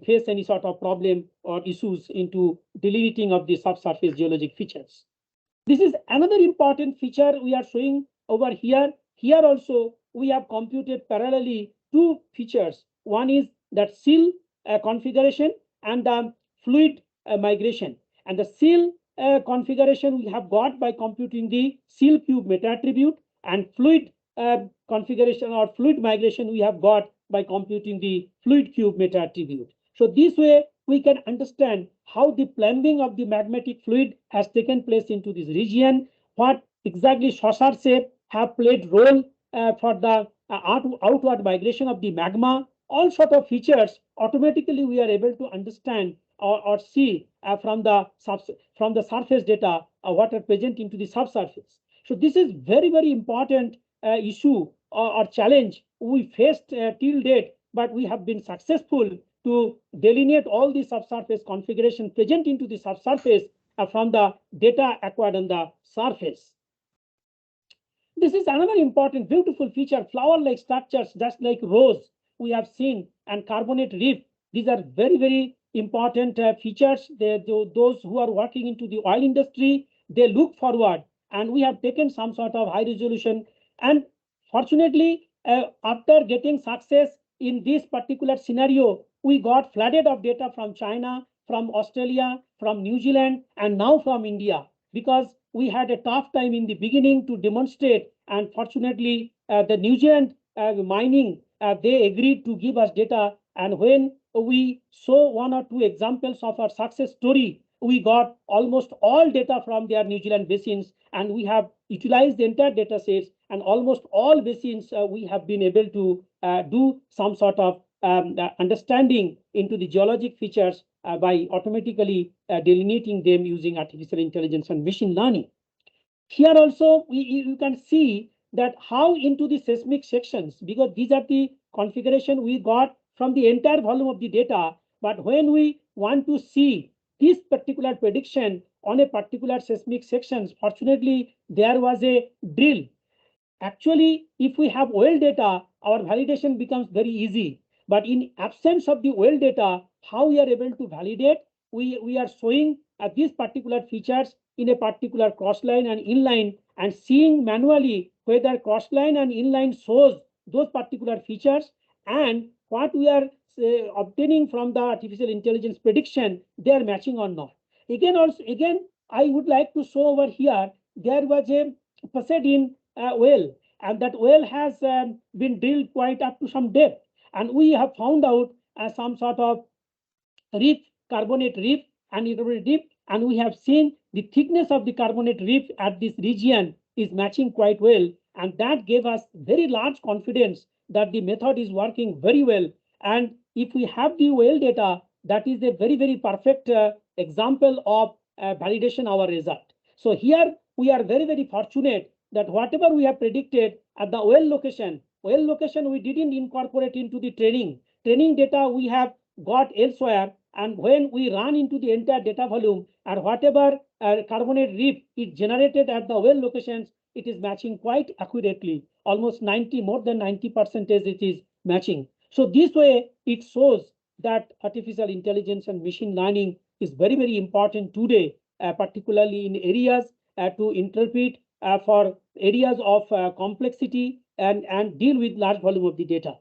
face any sort of problem or issues into delineating of the subsurface geologic features. This is another important feature we are showing over here. Here also we have computed parallelly two features. One is that seal configuration and the fluid migration. And the seal configuration we have got by computing the seal cube meta attribute, and fluid configuration or fluid migration we have got by computing the fluid cube meta attribute. So this way we can understand how the plumbing of the magmatic fluid has taken place into this region, what exactly saucer shape have played role for the outward migration of the magma. All sort of features automatically we are able to understand or see from the surface data what are present into the subsurface. So this is very, very important issue or challenge we faced till date, but we have been successful to delineate all the subsurface configuration present into the subsurface from the data acquired on the surface. This is another important, beautiful feature, flower-like structures, just like rose we have seen, and carbonate reef These are very, very important features. Those who are working into the oil industry, they look forward, and we have taken some sort of high resolution. And fortunately, after getting success in this particular scenario, we got flooded of data from China, from Australia, from New Zealand, and now from India, because we had a tough time in the beginning to demonstrate. And fortunately, the New Zealand mining, they agreed to give us data. And when we saw one or two examples of our success story, we got almost all data from their New Zealand basins, and we have utilized the entire data sets, and almost all basins we have been able to do some sort of understanding into the geologic features by automatically delineating them using artificial intelligence and machine learning. Here also, you can see that how into the seismic sections, because these are the configuration we got from the entire volume of the data. But when we want to see this particular prediction on a particular seismic sections, fortunately, there was a drill. Actually, if we have well data, our validation becomes very easy. But in absence of the well data, how we are able to validate? We are showing these particular features in a particular cross line and inline, and seeing manually whether cross line and inline shows those particular features, and what we are obtaining from the artificial intelligence prediction, they are matching or not. Again, I would like to show over here, there was a Pasadena well, and that well has been drilled quite up to some depth, and we have found out some sort of reef, carbonate reef, and irregular reef, and we have seen the thickness of the carbonate reef at this region is matching quite well, and that gave us very large confidence that the method is working very well. And if we have the well data, that is a very, very perfect example of validation our result. So here we are very, very fortunate that whatever we have predicted at the well location we didn't incorporate into the training data we have got elsewhere. And when we run into the entire data volume, and whatever carbonate reef is generated at the well locations, it is matching quite accurately, almost more than 90% it is matching. So this way it shows that artificial intelligence and machine learning is very, very important today, particularly in areas to interpret for areas of complexity and deal with large volume of the data.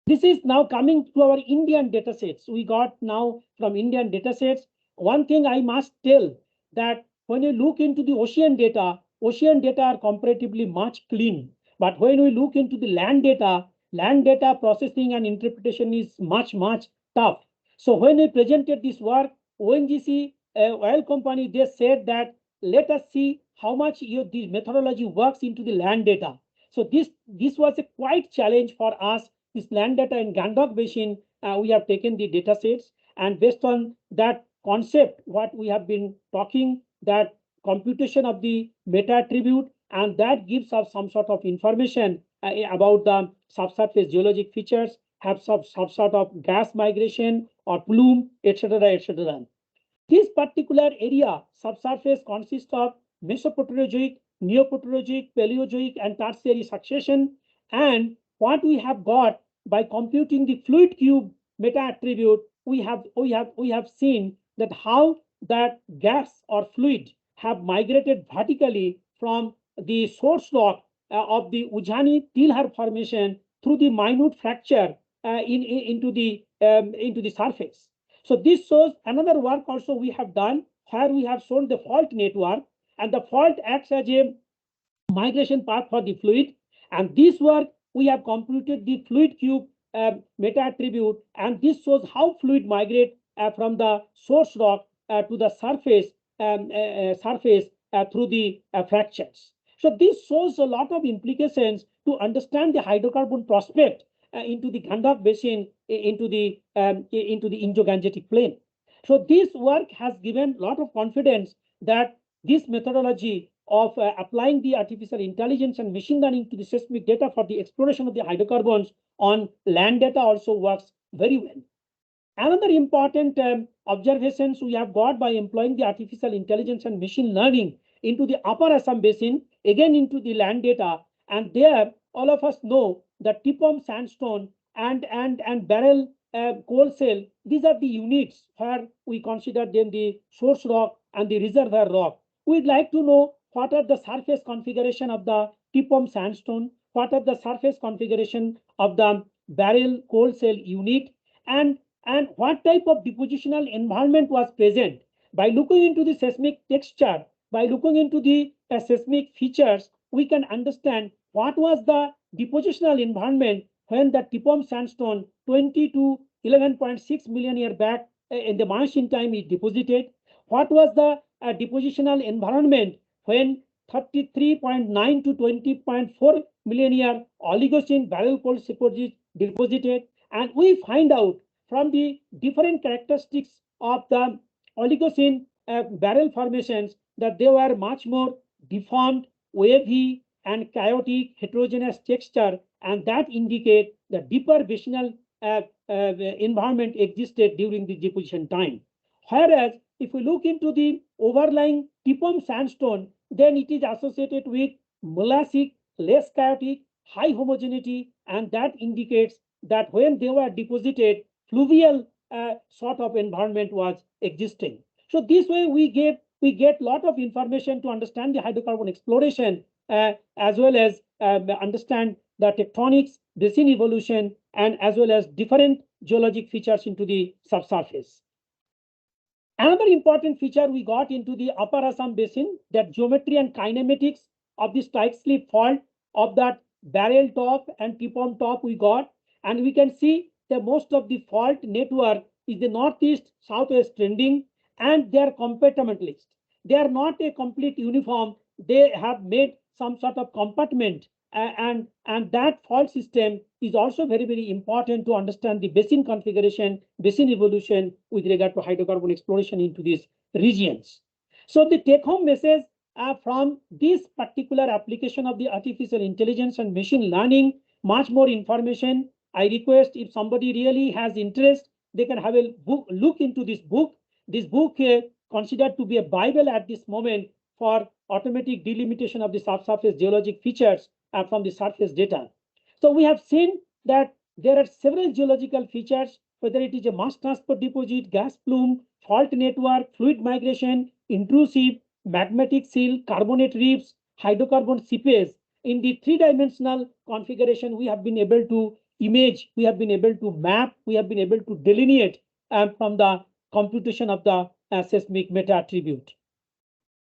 This is now coming to our Indian data sets. We got now from Indian data sets. One thing I must tell, that when you look into the ocean data are comparatively much clean. But when we look into the land data processing and interpretation is much, much tough. So when we presented this work, ONGC oil company, they said that let us see how much the methodology works into the land data. So this was a quite challenge for us. This land data in Gandok Basin, we have taken the data sets, and based on that concept, what we have been talking, that computation of the meta attribute, and that gives us some sort of information about the subsurface geologic features, have some sort of gas migration or plume, etc., etc. This particular area, subsurface, consists of Mesoproterozoic, Neoproterozoic, Paleozoic, and Tertiary succession. And what we have got by computing the fluid cube meta attribute, we have seen that how that gas or fluid have migrated vertically from the source rock of the Ujjani Tilhar formation through the minute fracture into the surface. So this shows another work also we have done, where we have shown the fault network, and the fault acts as a migration path for the fluid. And this work we have computed the fluid cube meta attribute, and this shows how fluid migrate from the source rock to the surface through the fractures. So this shows a lot of implications to understand the hydrocarbon prospect into the Gandhak Basin, into the Indo-Gangetic plain. So this work has given a lot of confidence that this methodology of applying the artificial intelligence and machine learning to the seismic data for the exploration of the hydrocarbons on land data also works very well. Another important observations we have got by employing the artificial intelligence and machine learning into the Upper Assam Basin, again into the land data, and there all of us know that Tipom sandstone and beryl coal cell, these are the units where we consider them the source rock and the reservoir rock. We'd like to know what are the surface configuration of the Tipom sandstone, what are the surface configuration of the barrel coal cell unit, and what type of depositional environment was present. By looking into the seismic texture, by looking into the seismic features, we can understand what was the depositional environment when the Tipom sandstone 20 to 11.6 million years back in the Miocene time is deposited. What was the depositional environment when 33.9 to 20.4 million year Oligocene barrel coal deposited? And we find out from the different characteristics of the Oligocene barrel formations that they were much more deformed, wavy, and chaotic heterogeneous texture, and that indicate the deeper basinal environment existed during the deposition time. Whereas if we look into the overlying Tipom sandstone, then it is associated with molassic, less chaotic, high homogeneity, and that indicates that when they were deposited, fluvial sort of environment was existing. So this way we get lot of information to understand the hydrocarbon exploration as well as understand the tectonics, basin evolution, and as well as different geologic features into the subsurface. Another important feature we got into the Upper Assam Basin, that geometry and kinematics of the strike slip fault of that barrel top and Tipom top we got, and we can see that most of the fault network is the northeast southwest trending, and they are compartmentalist. They are not a complete uniform. They have made some sort of compartment, and that fault system is also very important to understand the basin configuration, basin evolution with regard to hydrocarbon exploration into these regions. So the take-home message from this particular application of the artificial intelligence and machine learning, much more information. I request if somebody really has interest, they can have a look into this book. This book considered to be a Bible at this moment for automatic delimitation of the subsurface geologic features from the surface data. So we have seen that there are several geological features, whether it is a mass transport deposit, gas plume, fault network, fluid migration, intrusive, magmatic seal, carbonate reefs, hydrocarbon seepage. In the three-dimensional configuration, we have been able to image, we have been able to map, we have been able to delineate from the computation of the seismic meta attribute.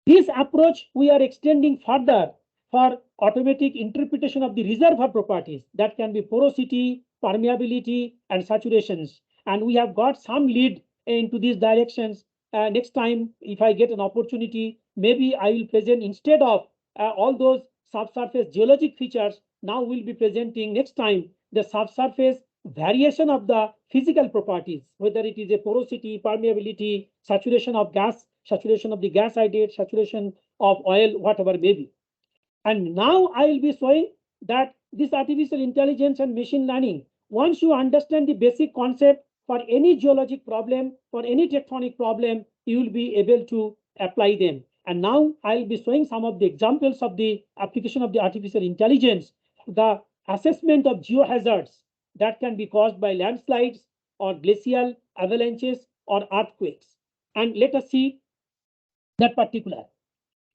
This approach we are extending further for automatic interpretation of the reservoir properties that can be porosity, permeability, and saturations. And we have got some lead into these directions. Next time, if I get an opportunity, maybe I will present instead of all those subsurface geologic features, now we'll be presenting next time the subsurface variation of the physical properties, whether it is a porosity, permeability, saturation of gas, saturation of the gas hydrate, saturation of oil, whatever may be. And now I will be showing that this artificial intelligence and machine learning, once you understand the basic concept for any geologic problem, for any tectonic problem, you will be able to apply them. And now I will be showing some of the examples of the application of the artificial intelligence, the assessment of geohazards that can be caused by landslides or glacial avalanches or earthquakes. And let us see that particular.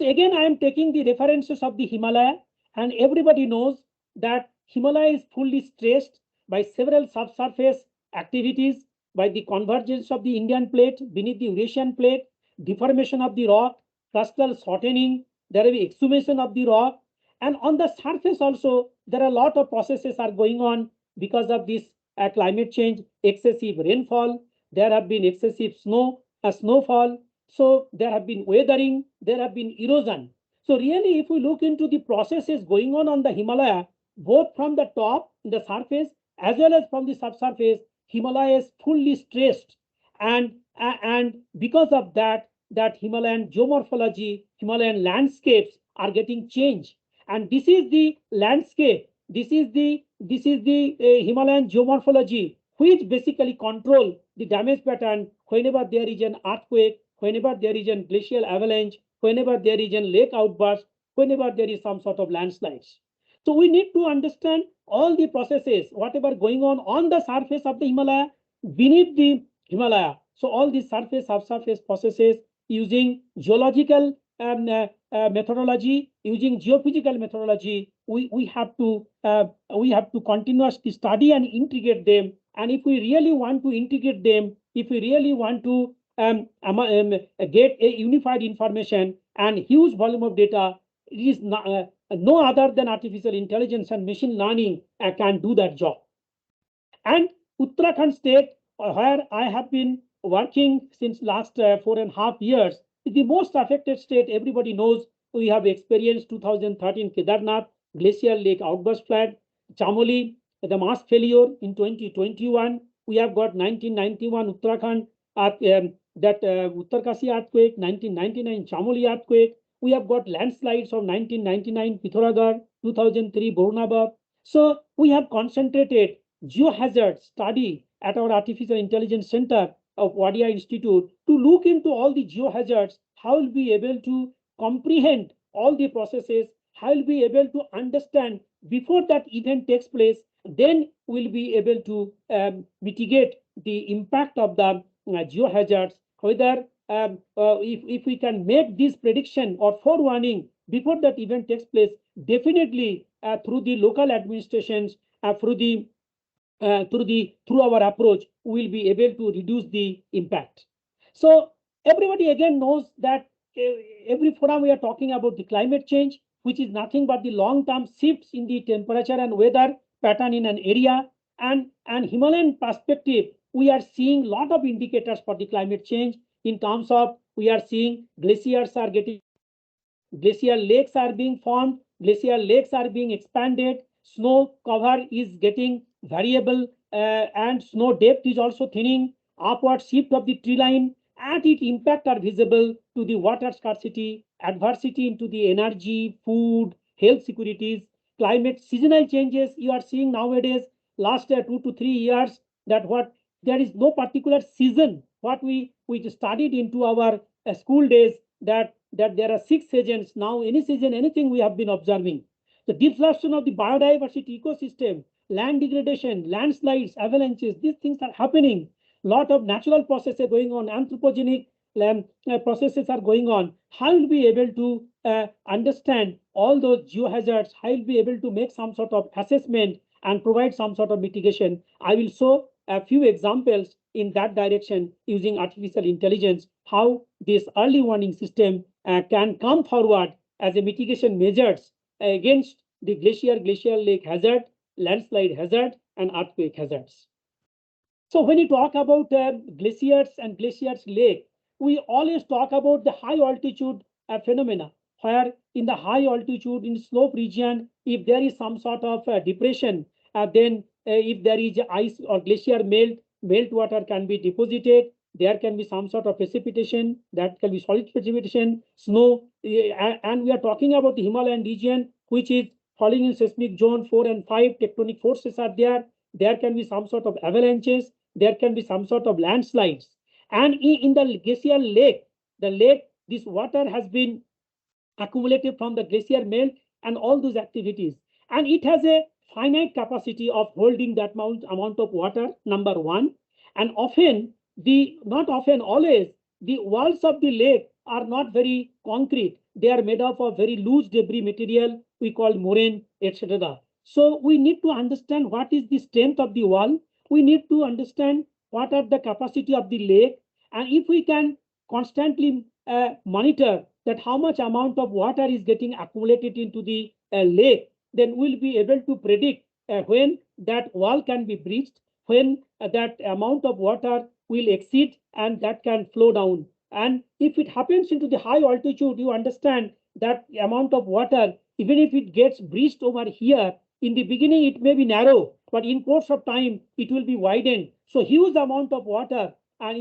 So again, I am taking the references of the Himalaya, and everybody knows that Himalaya is fully stressed by several subsurface activities, by the convergence of the Indian plate beneath the Eurasian plate, deformation of the rock, crustal shortening, there will be exhumation of the rock, and on the surface also there are a lot of processes are going on because of this climate change, excessive rainfall, there have been excessive snowfall, so there have been weathering, there have been erosion. So really, if we look into the processes going on the Himalaya, both from the top, the surface, as well as from the subsurface, Himalaya is fully stressed. And because of that, Himalayan geomorphology, Himalayan landscapes are getting changed. And this is the landscape, this is the Himalayan geomorphology, which basically control the damage pattern whenever there is an earthquake, whenever there is a glacial avalanche, whenever there is a lake outburst, whenever there is some sort of landslides. So we need to understand all the processes, whatever going on the surface of the Himalaya, beneath the Himalaya. So all these surface, subsurface processes using geological methodology, using geophysical methodology, we have to continuously study and integrate them. And if we really want to integrate them, if we really want to get a unified information and huge volume of data, it is not, no other than artificial intelligence and machine learning can do that job. And Uttarakhand state, where I have been working since last 4.5 years, is the most affected state. Everybody knows we have experienced 2013 Kedarnath glacial lake outburst flood, Chamoli, the mass failure in 2021. We have got 1991 Uttarakhand Uttarkasi earthquake, 1999 Chamoli earthquake. We have got landslides of 1999 Pithoragarh, 2003 Bornabab. So we have concentrated geohazard study at our Artificial Intelligence Center of Wadia Institute to look into all the geohazards, how we'll be able to comprehend all the processes, how we'll be able to understand before that event takes place, then we'll be able to mitigate the impact of the geohazards, whether if we can make this prediction or forewarning before that event takes place, definitely through the local administrations, through our approach, we will be able to reduce the impact. So everybody again knows that every forum we are talking about the climate change, which is nothing but the long-term shifts in the temperature and weather pattern in an area. And Himalayan perspective, we are seeing a lot of indicators for the climate change in terms of we are seeing glaciers are getting, glacial lakes are being formed, glacial lakes are being expanded, snow cover is getting variable, and snow depth is also thinning, upward shift of the tree line, and its impact are visible to the water scarcity, adversity into the energy, food, health securities, climate seasonal changes. You are seeing nowadays, last 2 to 3 years, that what there is no particular season. What we studied into our school days, that there are 6 seasons. Now any season, anything we have been observing. The disruption of the biodiversity ecosystem, land degradation, landslides, avalanches, these things are happening. Lot of natural processes going on, anthropogenic processes are going on. How will we be able to understand all those geohazards? How will be able to make some sort of assessment and provide some sort of mitigation? I will show a few examples in that direction using artificial intelligence, how this early warning system can come forward as a mitigation measures against the glacial lake hazard, landslide hazard, and earthquake hazards. So when you talk about glaciers and glaciers lake, we always talk about the high altitude phenomena, where in the high altitude in slope region, if there is some sort of depression, then if there is ice or glacier melt water can be deposited. There can be some sort of precipitation, that can be solid precipitation, snow, and we are talking about the Himalayan region, which is falling in seismic zone 4 and 5. Tectonic forces are there. There can be some sort of avalanches. There can be some sort of landslides. And in the glacial lake, this water has been accumulated from the glacier melt and all those activities. And it has a finite capacity of holding that amount of water, number one. And always, the walls of the lake are not very concrete. They are made up of very loose debris material, we call moraine, etc. So we need to understand what is the strength of the wall. We need to understand what are the capacity of the lake. And if we can constantly monitor that how much amount of water is getting accumulated into the lake, then we'll be able to predict when that wall can be breached, when that amount of water will exceed and that can flow down. And if it happens into the high altitude, you understand that amount of water, even if it gets breached over here, in the beginning it may be narrow, but in course of time it will be widened. So huge amount of water and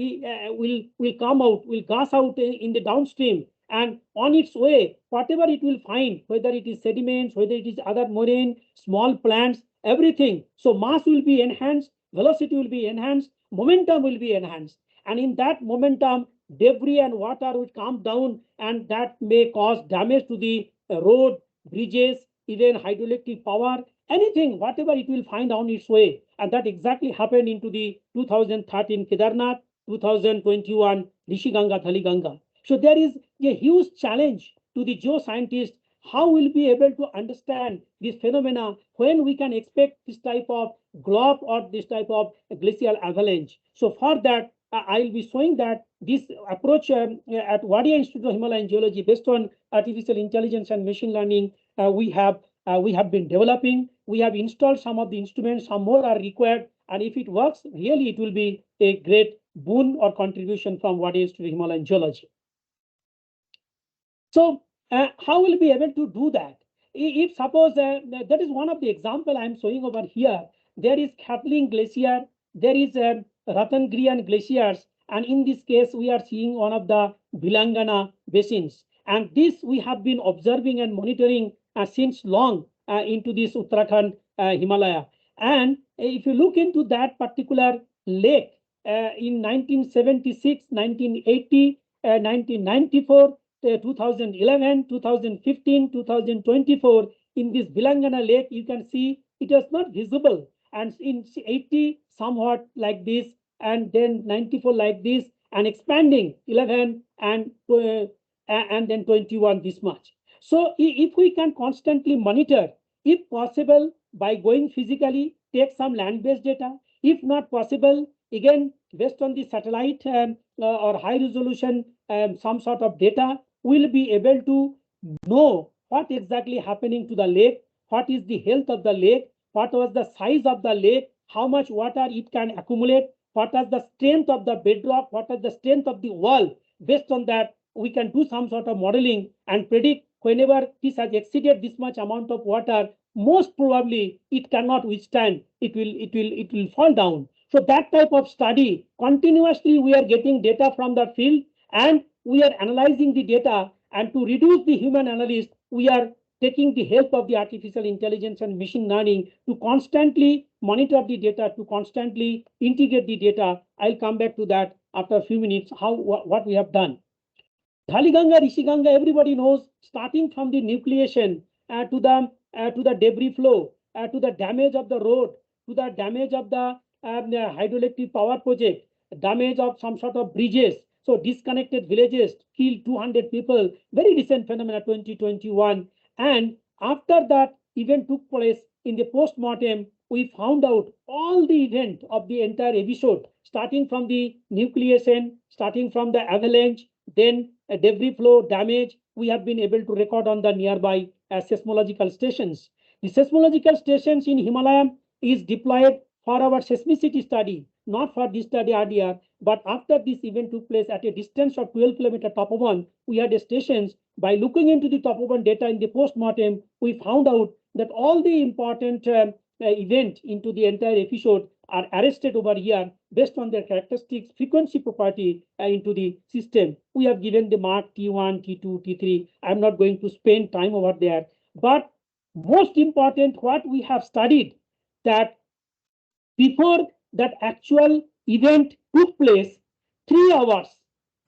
will come out, will gas out in the downstream, and on its way, whatever it will find, whether it is sediments, whether it is other moraine, small plants, everything. So mass will be enhanced, velocity will be enhanced, momentum will be enhanced. And in that momentum, debris and water will come down, and that may cause damage to the road, bridges, even hydroelectric power, anything, whatever it will find on its way. And that exactly happened into the 2013 Kedarnath, 2021 Rishiganga, Dhaliganga. So there is a huge challenge to the geoscientists. How we'll be able to understand this phenomena, when we can expect this type of glob or this type of glacial avalanche. So for that, I'll be showing that this approach at Wadia Institute of Himalayan Geology, based on artificial intelligence and machine learning, we have been developing. We have installed some of the instruments, some more are required. And if it works, really it will be a great boon or contribution from Wadia Institute of Himalayan Geology. So how will we be able to do that? If suppose that is one of the example I'm showing over here. There is Khatling Glacier, there is Ratangrian glaciers, and in this case we are seeing one of the Bilangana basins. And this we have been observing and monitoring since long into this Uttarakhand Himalaya. And if you look into that particular lake in 1976, 1980, 1994, 2011, 2015, 2024, in this Bilangana lake, you can see it was not visible. And in 80, somewhat like this, and then 94 like this, and expanding 11 and then 21 this much. So if we can constantly monitor, if possible, by going physically, take some land-based data. If not possible, again, based on the satellite or high resolution, some sort of data, we'll be able to know what exactly happening to the lake, what is the health of the lake, what was the size of the lake, how much water it can accumulate, what is the strength of the bedrock, what is the strength of the wall. Based on that, we can do some sort of modeling and predict whenever this has exceeded this much amount of water, most probably it cannot withstand, it will fall down. So that type of study, continuously we are getting data from the field, and we are analyzing the data, and to reduce the human analyst, we are taking the help of the artificial intelligence and machine learning to constantly monitor the data, to constantly integrate the data. I'll come back to that after a few minutes, what we have done. Dhaliganga, Rishiganga, everybody knows, starting from the nucleation to the debris flow, to the damage of the road, to the damage of the hydroelectric power project, damage of some sort of bridges. So disconnected villages, killed 200 people, very recent phenomena 2021. And after that event took place, in the post-mortem, we found out all the event of the entire episode, starting from the nucleation, starting from the avalanche, then a debris flow damage, we have been able to record on the nearby seismological stations. The seismological stations in Himalaya is deployed for our seismicity study, not for this study earlier, but after this event took place at a distance of 12 km Tapovan, we had stations. By looking into the Tapovan data in the post-mortem, we found out that all the important event into the entire episode are arrested over here based on their characteristics, frequency property into the system. We have given the mark T1, T2, T3. I'm not going to spend time over there. But most important, what we have studied, that before that actual event took place, 3 hours,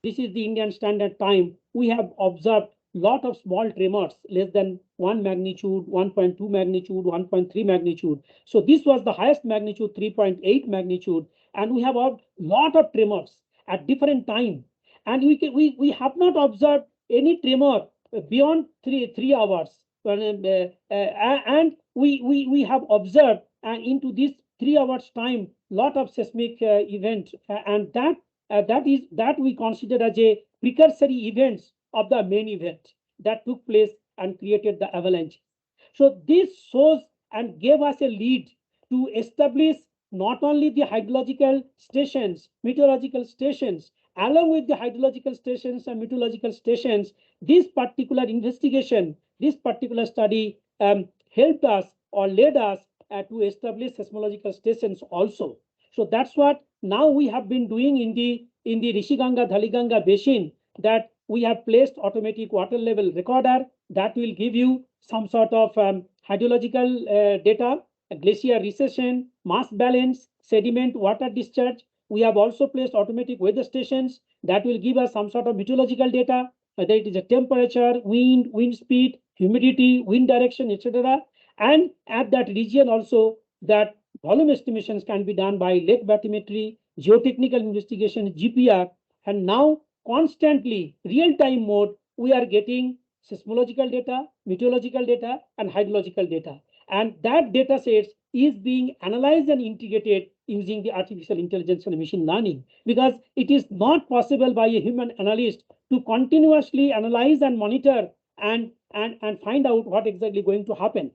this is the Indian Standard Time, we have observed lot of small tremors, less than 1 magnitude, 1.2 magnitude, 1.3 magnitude. So this was the highest magnitude, 3.8 magnitude, and we have a lot of tremors at different time. And we have not observed any tremor beyond three hours. And we have observed into this 3 hours time lot of seismic event, and that we consider as a precursory events of the main event that took place and created the avalanche. So this shows and gave us a lead to establish not only the hydrological stations, meteorological stations, along with the hydrological stations and meteorological stations, this particular investigation, this particular study helped us or led us to establish seismological stations also. So that's what now we have been doing in the Rishiganga Dhaliganga basin, that we have placed automatic water level recorder that will give you some sort of hydrological data, glacier recession, mass balance, sediment, water discharge. We have also placed automatic weather stations that will give us some sort of meteorological data, whether it is a temperature, wind speed, humidity, wind direction, etc. And at that region also, that volume estimations can be done by lake bathymetry, geotechnical investigation, GPR, and now constantly real-time mode, we are getting seismological data, meteorological data, and hydrological data. And that data sets is being analyzed and integrated using the artificial intelligence and machine learning, because it is not possible by a human analyst to continuously analyze and monitor and find out what exactly going to happen.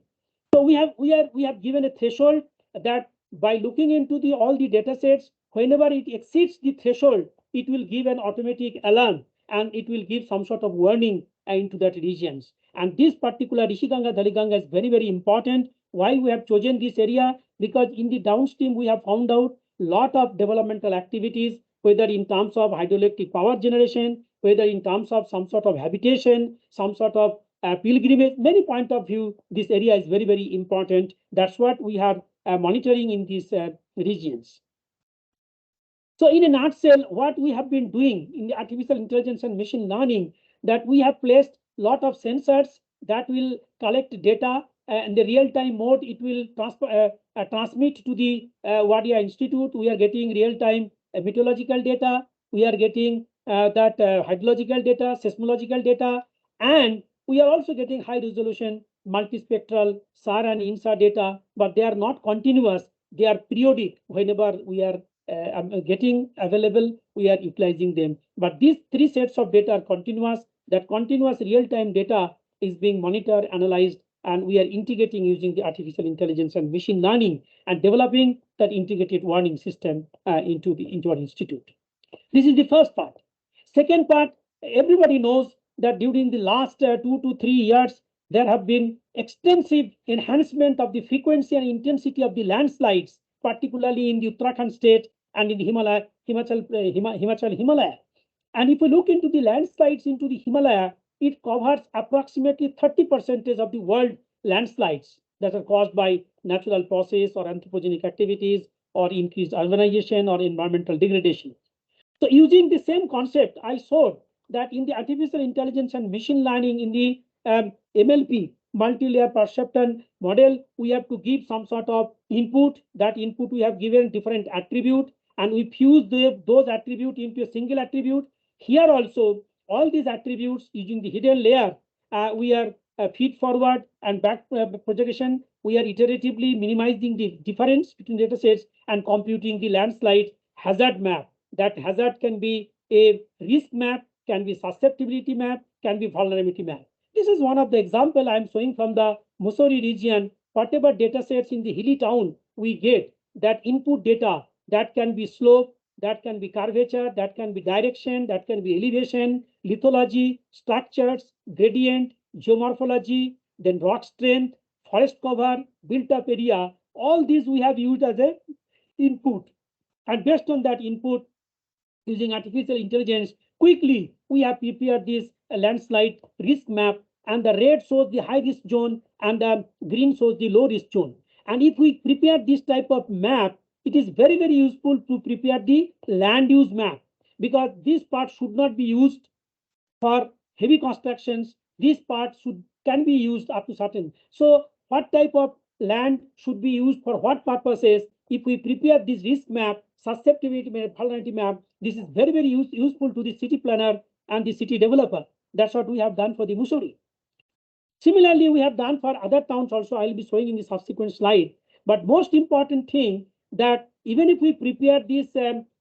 So we have given a threshold that by looking into all the data sets, whenever it exceeds the threshold, it will give an automatic alarm and it will give some sort of warning into that regions. And this particular Rishiganga Dhaliganga is very, very important. Why we have chosen this area? Because in the downstream we have found out a lot of developmental activities, whether in terms of hydroelectric power generation, whether in terms of some sort of habitation, some sort of pilgrimage, many point of view, this area is very, very important. That's what we are monitoring in these regions. So in a nutshell, what we have been doing in the artificial intelligence and machine learning, that we have placed a lot of sensors that will collect data in the real-time mode. It will transmit to the Wadia Institute. We are getting real-time meteorological data. We are getting that hydrological data, seismological data, and we are also getting high-resolution multispectral SAR and INSAR data, but they are not continuous. They are periodic. Whenever we are getting available, we are utilizing them. But these three sets of data are continuous. That continuous real-time data is being monitored, analyzed, and we are integrating using the artificial intelligence and machine learning and developing that integrated warning system into our institute. This is the first part. Second part, everybody knows that during the last 2 to 3 years, there have been extensive enhancement of the frequency and intensity of the landslides, particularly in the Uttarakhand state and in the Himachal Himalaya. And if we look into the landslides into the Himalaya, it covers approximately 30% of the world landslides that are caused by natural process or anthropogenic activities or increased urbanization or environmental degradation. So using the same concept, I showed that in the artificial intelligence and machine learning in the MLP, multi-layer perception model, we have to give some sort of input. That input we have given different attribute, and we fuse those attributes into a single attribute. Here also, all these attributes using the hidden layer, we are feed forward and back projection. We are iteratively minimizing the difference between data sets and computing the landslide hazard map. That hazard can be a risk map, can be susceptibility map, can be vulnerability map. This is one of the example I'm showing from the Mussoorie region. Whatever data sets in the hilly town we get, that input data, that can be slope, that can be curvature, that can be direction, that can be elevation, lithology, structures, gradient, geomorphology, then rock strength, forest cover, built-up area. All these we have used as a input. And based on that input, using artificial intelligence, quickly we have prepared this landslide risk map, and the red shows the high risk zone and the green shows the low risk zone. And if we prepare this type of map, it is very, very useful to prepare the land use map, because this part should not be used for heavy constructions. This part can be used up to certain. So what type of land should be used for what purposes? If we prepare this risk map, susceptibility map, vulnerability map, this is very, very useful to the city planner and the city developer. That's what we have done for the Mussoorie. Similarly, we have done for other towns also. I'll be showing in the subsequent slide. But most important thing, that even if we prepare this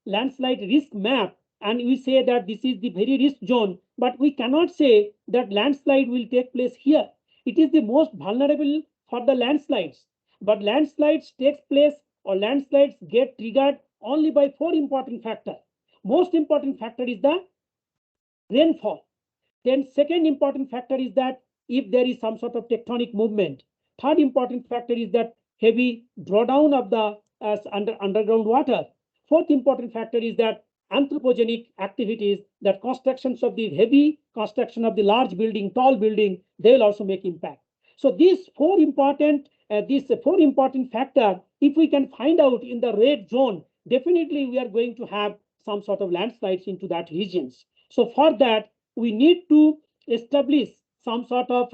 landslide risk map and we say that this is the very risk zone, but we cannot say that landslide will take place here. It is the most vulnerable for the landslides. But landslides takes place, or landslides get triggered only by 4 important factors. Most important factor is the rainfall. Then second important factor is that if there is some sort of tectonic movement. Third important factor is that heavy drawdown of the underground water. Fourth important factor is that anthropogenic activities, that constructions of the heavy construction of the large building, tall building, they will also make impact. So these four important factors, if we can find out in the red zone, definitely we are going to have some sort of landslides into that regions. So for that, we need to establish some sort of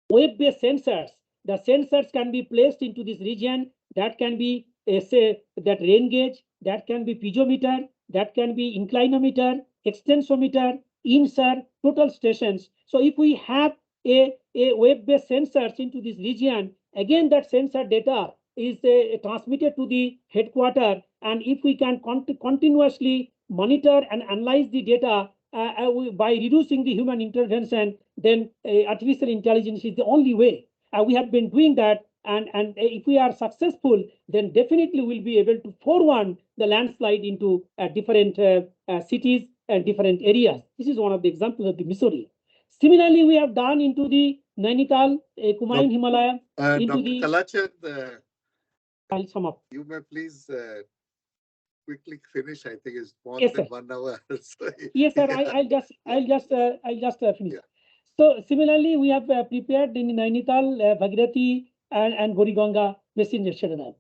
web-based sensors the sensors can be placed into this region. That can be say that rain gauge, that can be piezometer, that can be inclinometer, extensometer, INSAR, total stations. So if we have a web-based sensors into this region, again that sensor data is transmitted to the headquarter, and if we can continuously monitor and analyze the data by reducing the human intervention, then artificial intelligence is the only way. We have been doing that, and if we are successful, then definitely we'll be able to forewarn the landslide into different cities and different areas. This is one of the examples of the Missouri. Similarly, we have done into the Nainital, Kumaon Himalaya. Into Dr. the Kalachand, I'll sum up. you may please quickly finish. I think it's more Yes, than sir. 1 hour. So, Yes, sir. yeah. I'll just finish. Yeah. So similarly, we have prepared in Nainital, Bhagirathi, and Goriganga machine, etc.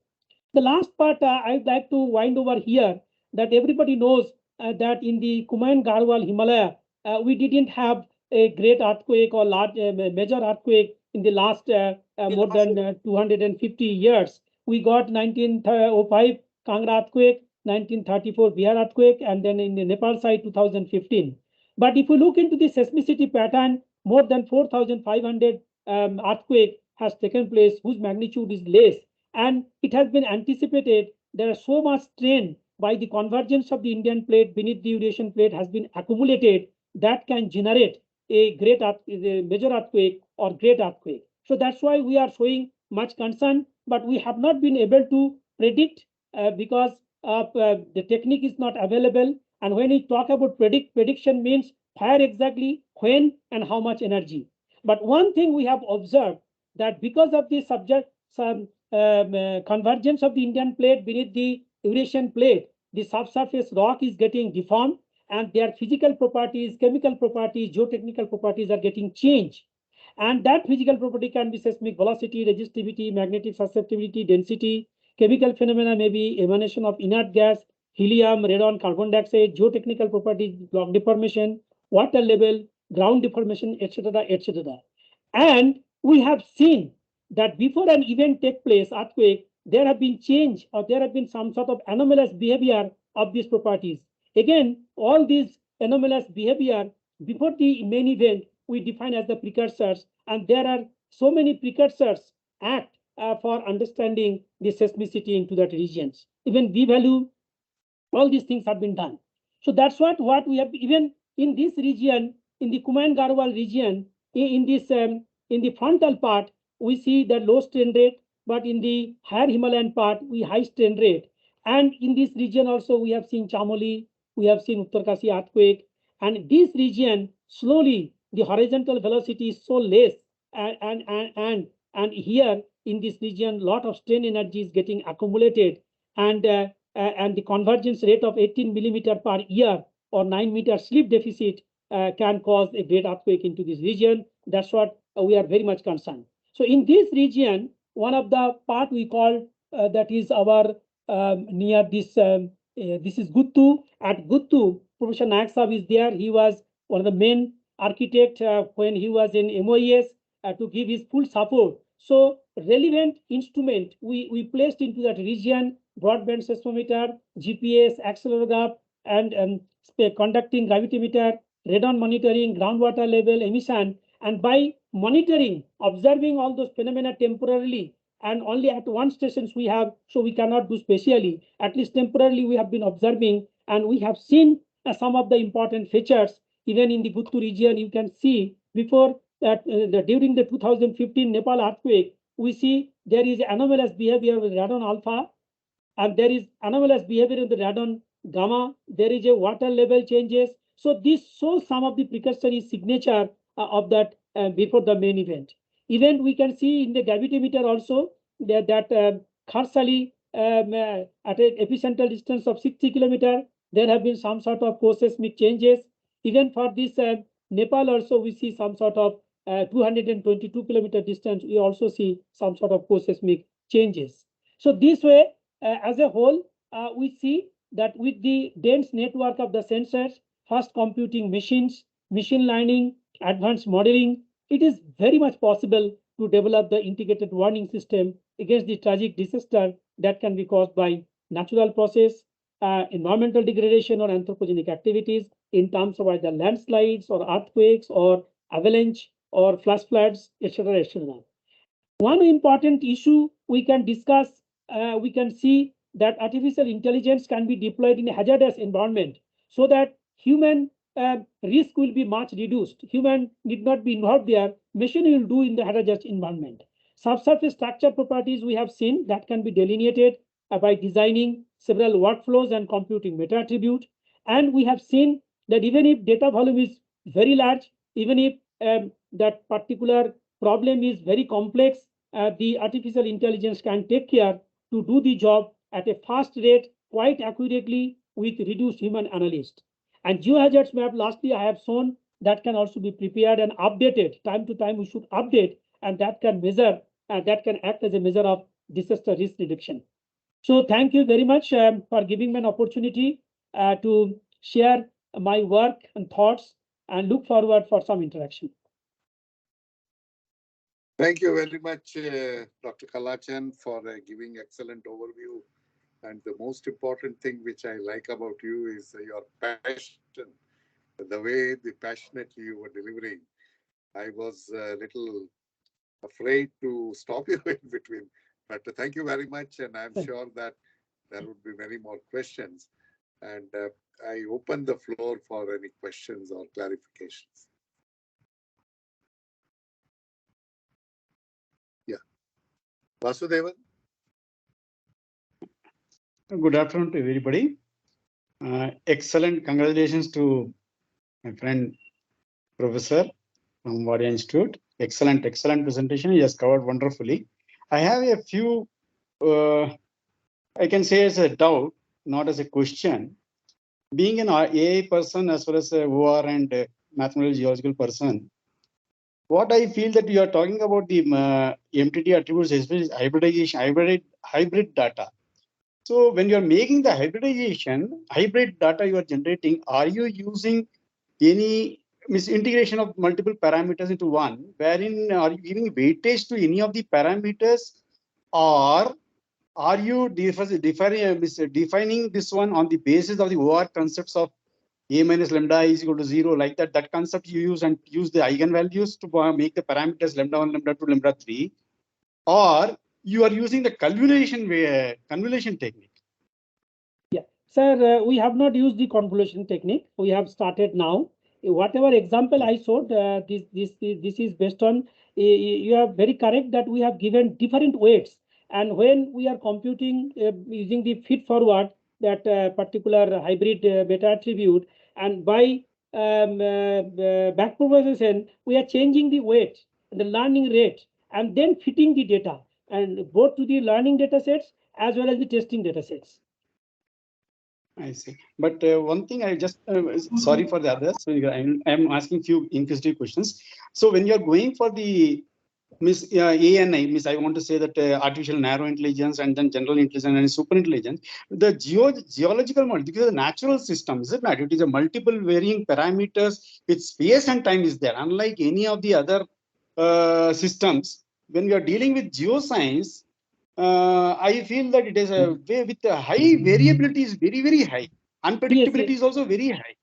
The last part I'd like to wind over here, that everybody knows that in the Kumaon Garhwal Himalaya, we didn't have a great earthquake or large major earthquake in the last more than 250 years. We got 1905 Kangra earthquake, 1934 Bihar earthquake, and then in the Nepal side 2015. But if we look into the seismicity pattern, more than 4,500 earthquake has taken place whose magnitude is less, and it has been anticipated there is so much strain by the convergence of the Indian plate beneath the Eurasian plate has been accumulated that can generate a major earthquake or great earthquake. So that's why we are showing much concern, but we have not been able to predict because the technique is not available. And when we talk about prediction means where exactly, when, and how much energy. But one thing we have observed that because of the convergence of the Indian plate beneath the Eurasian plate, the subsurface rock is getting deformed, and their physical properties, chemical properties, geotechnical properties are getting changed. And that physical property can be seismic velocity, resistivity, magnetic susceptibility, density. Chemical phenomena may be emanation of inert gas, helium, radon, carbon dioxide, geotechnical properties, block deformation, water level, ground deformation, etc., etc. And we have seen that before an event take place, earthquake, there have been change or there have been some sort of anomalous behavior of these properties. Again, all these anomalous behavior before the main event we define as the precursors, and there are so many precursors act for understanding the seismicity into that regions. Even V value, all these things have been done. So that's what we have even in this region, in the Kumaon Garhwal region, in the frontal part, we see the low strain rate, but in the higher Himalayan part, we high strain rate. And in this region also, we have seen Chamoli, we have seen Uttarkasi earthquake, and this region slowly the horizontal velocity is so less, and here in this region, lot of strain energy is getting accumulated, and the convergence rate of 18 millimeter per year or 9 meter slip deficit can cause a great earthquake into this region. That's what we are very much concerned. So in this region, one of the part we call that is our near this this is Guttu. At Guttu, Professor Nayak Sahab is there. He was one of the main architect when he was in MOES to give his full support. So relevant instrument we placed into that region: broadband seismometer, GPS, accelerometer, and conducting gravitometer, radon monitoring, groundwater level, emission. And by monitoring, observing all those phenomena temporarily, and only at one stations we have, so we cannot do specially. At least temporarily we have been observing, and we have seen some of the important features. Even in the Guttu region, you can see before that during the 2015 Nepal earthquake, we see there is anomalous behavior with radon alpha, and there is anomalous behavior in the radon gamma. There is a water level changes. So this shows some of the precursory signature of that before the main event. Even we can see in the gravitometer also that Kharsali at an epicentral distance of 60 kilometers, there have been some sort of co-seismic changes. Even for this Nepal also we see some sort of 222 kilometer distance, we also see some sort of co-seismic changes. So this way, as a whole, we see that with the dense network of the sensors, fast computing machines, machine learning, advanced modeling, it is very much possible to develop the integrated warning system against the tragic disaster that can be caused by natural process, environmental degradation or anthropogenic activities in terms of either landslides or earthquakes or avalanche or flash floods, etc., etc. One important issue we can discuss, we can see that artificial intelligence can be deployed in a hazardous environment so that human risk will be much reduced. Human need not be involved there. Machine will do in the hazardous environment. Subsurface structure properties we have seen that can be delineated by designing several workflows and computing meta attribute. And we have seen that even if data volume is very large, even if that particular problem is very complex, the artificial intelligence can take care to do the job at a fast rate, quite accurately with reduced human analyst. And geohazards map, lastly, I have shown that can also be prepared and updated. Time to time, we should update, and that can measure, that can act as a measure of disaster risk reduction. So thank you very much for giving me an opportunity to share my work and thoughts, and look forward for some interaction. Thank you very much, Dr. Kalachand, for giving excellent overview. And the most important thing which I like about you is your passion, the way passionately you were delivering. I was a little afraid to stop you in between, but thank you very much. And I'm sure that there would be many more questions. And I open the floor for any questions or clarifications. Yeah. Vasudevan? Good afternoon to everybody. Excellent. Congratulations to my friend Professor from Warrior Institute. Excellent presentation. He has covered wonderfully. I have a few, I can say as a doubt, not as a question. Being an AI person as well as a OR and mathematical geological person, what I feel that you are talking about the MTT attributes, especially hybridization, hybrid data. So when you're making the hybrid data you are generating, are you using any integration of multiple parameters into one, wherein are you giving weightage to any of the parameters, or are you defining this one on the basis of the OR concepts of A minus lambda is equal to 0, like that concept you use and use the eigenvalues to make the parameters lambda 1, lambda 2, lambda 3, or you are using the convolution technique? Yeah, sir, we have not used the convolution technique. We have started now. Whatever example I showed, this is based on, you are very correct that we have given different weights. And when we are computing using the feed forward, that particular hybrid beta attribute, and by back propagation, we are changing the weight, the learning rate, and then fitting the data, and both to the learning data sets as well as the testing data sets. I see. But one thing I just, sorry for the others, so I'm asking few inquisitive questions. So when you're going for the ANI, I want to say that artificial narrow intelligence and then general intelligence and super intelligence, the geological model, because the natural system, is it not? It is a multiple varying parameters with space and time is there. Unlike any of the other systems, when we are dealing with geoscience, I feel that it is a way with a high variability is very, very high. Unpredictability is also very high.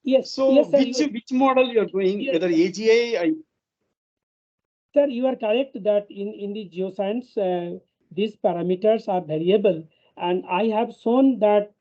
Yes. So Yes, sir, which model you are going, yes, whether AGI? Sir, you are correct that in the geoscience, these parameters are variable. And I have shown that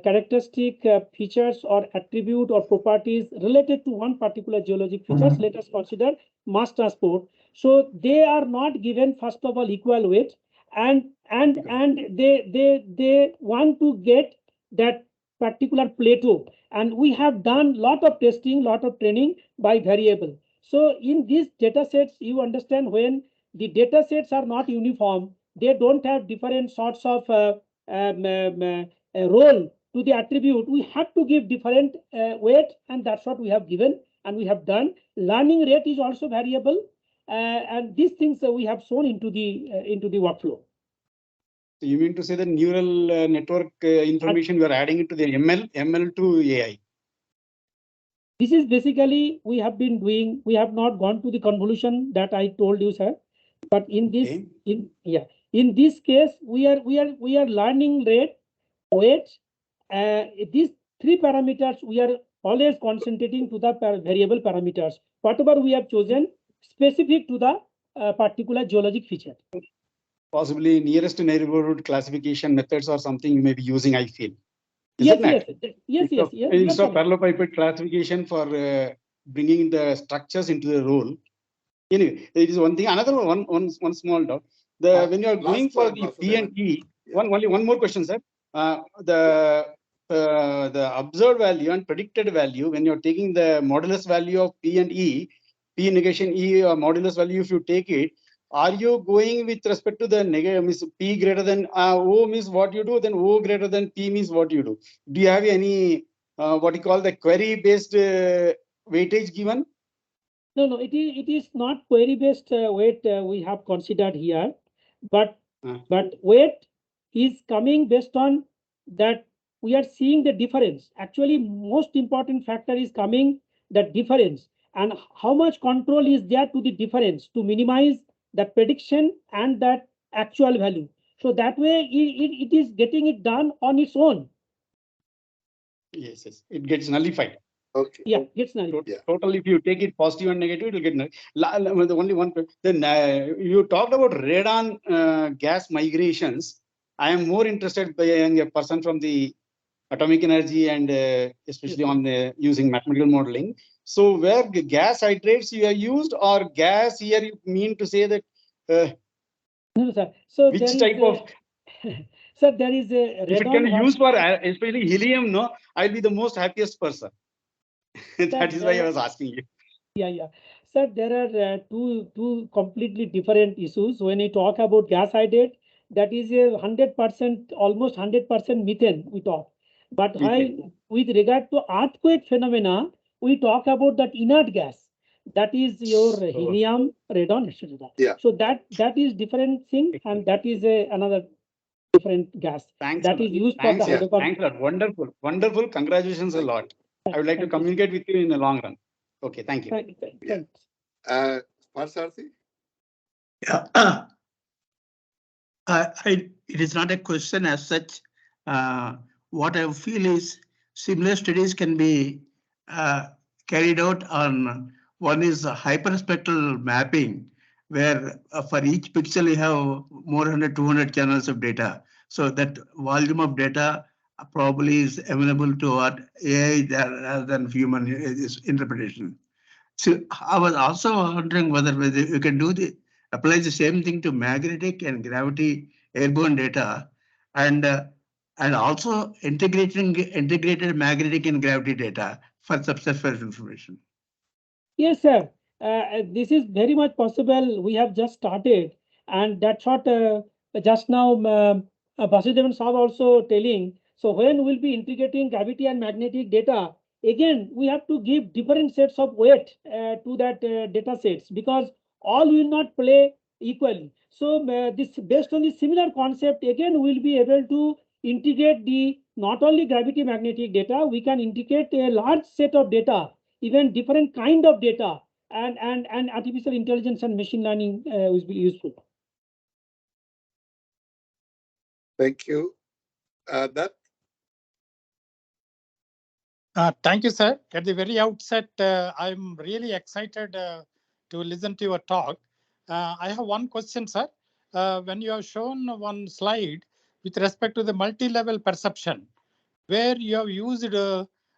characteristic features or attribute or properties related to one particular geologic features, let us consider mass transport. So they are not given, first of all, equal weight, and they want to get that particular plateau. And we have done lot of testing, lot of training by variable. So in these data sets, you understand, when the data sets are not uniform, they don't have different sorts of role to the attribute. We have to give different weight, and that's what we have given and we have done. Learning rate is also variable, and these things we have shown into the workflow. So you mean to say that neural network information you are adding into the ML to AI? This is basically we have been doing. We have not gone to the convolution that I told you, sir. But in this, Okay. in this case, we are learning rate, weight. These three parameters we are always concentrating to the variable parameters. Whatever we have chosen specific to the particular geologic feature. Possibly nearest neighborhood classification methods or something you may be using, I feel. Is Yes, it not? yes. Instead of parallel pipette classification for bringing the structures into the role. Anyway, it is one thing. Another one small doubt. When you are going for the P and E, only one more question, sir. The observed value and predicted value, when you're taking the modulus value of P and E, P negation E modulus value, if you take it, are you going with respect to the negative, means P greater than O means what you do, then O greater than P means what you do? Do you have any what you call the query based weightage given? No, it is not query based weight we have considered here, but weight is coming based on that we are seeing the difference. Actually, most important factor is coming the difference and how much control is there to the difference to minimize that prediction and that actual value. So that way it is getting it done on its own. Yes, it gets nullified. Okay. Yeah, gets nullified. Totally, if you take it positive and negative, it will get nullified. The only one. Then you talked about radon gas migrations. I am more interested by a person from the atomic energy and especially on using mathematical modeling. So where gas hydrates you are used, or gas here you mean to say that No, sir. So which type of sir, there is a if it can be used for especially helium, no, I'll be the most happiest person. That is why I was asking you. Yeah. Sir, there are two completely different issues. When we talk about gas hydrate, that is a 100%, almost 100% methane we talk. But with regard to earthquake phenomena, we talk about that inert gas. That is your helium, radon, etc. Yeah. So that is different thing, and that is another different gas. Thanks that is used for the hydrocarbon. Thanks a lot. Wonderful. Congratulations a lot. I would like to communicate with you in the long run. Okay, thank you. Thanks. Parsarthi? Yeah. It is not a question as such. What I feel is similar studies can be carried out on one is hyperspectral mapping, where for each pixel you have more than 200 channels of data. So that volume of data probably is available to what AI rather than human interpretation. So I was also wondering whether you can apply the same thing to magnetic and gravity airborne data, and also integrated magnetic and gravity data for subsurface information. Yes, sir. This is very much possible. We have just started, and that's what just now Vasudevan Saab also telling. So when we'll be integrating gravity and magnetic data, again we have to give different sets of weight to that data sets, because all will not play equally. So this based on the similar concept, again we'll be able to integrate the not only gravity magnetic data, we can integrate a large set of data, even different kind of data, and artificial intelligence and machine learning will be useful. Thank you. Thank you, sir. At the very outset, I'm really excited to listen to your talk. I have one question, sir. When you have shown one slide with respect to the multi-level perception, where you have used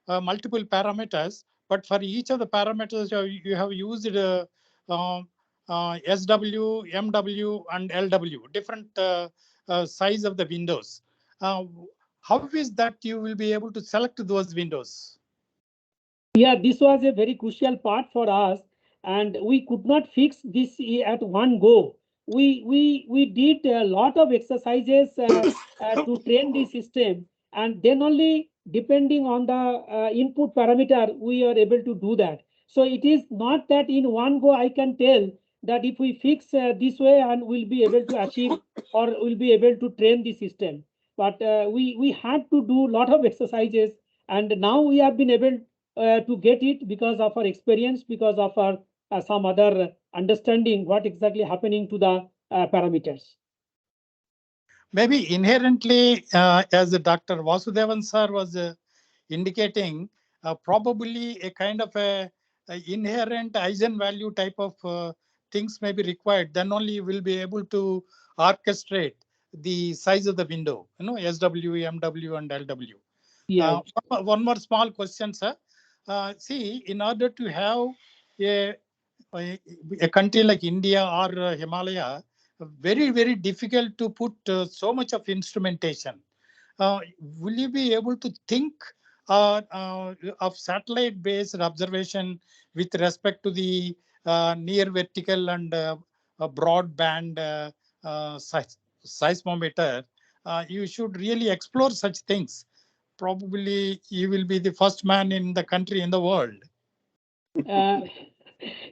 multiple parameters, but for each of the parameters you have used SW, MW, and LW, different size of the windows. How is that you will be able to select those windows? Yeah, this was a very crucial part for us, and we could not fix this at one go. We did a lot of exercises to train the system, and then only depending on the input parameter we are able to do that. So it is not that in one go I can tell that if we fix this way and we'll be able to achieve or we'll be able to train the system. But we had to do a lot of exercises, and now we have been able to get it because of our experience, because of our some other understanding what exactly happening to the parameters. Maybe inherently, as Dr. Vasudevan sir was indicating, probably a kind of a inherent eigenvalue type of things may be required. Then only you will be able to orchestrate the size of the window, SW, MW, and LW. Yeah. One more small question, sir. See, in order to have a country like India or Himalaya, very, very difficult to put so much of instrumentation. Will you be able to think of satellite-based observation with respect to the near vertical and broadband seismometer? You should really explore such things. Probably you will be the first man in the country, in the world.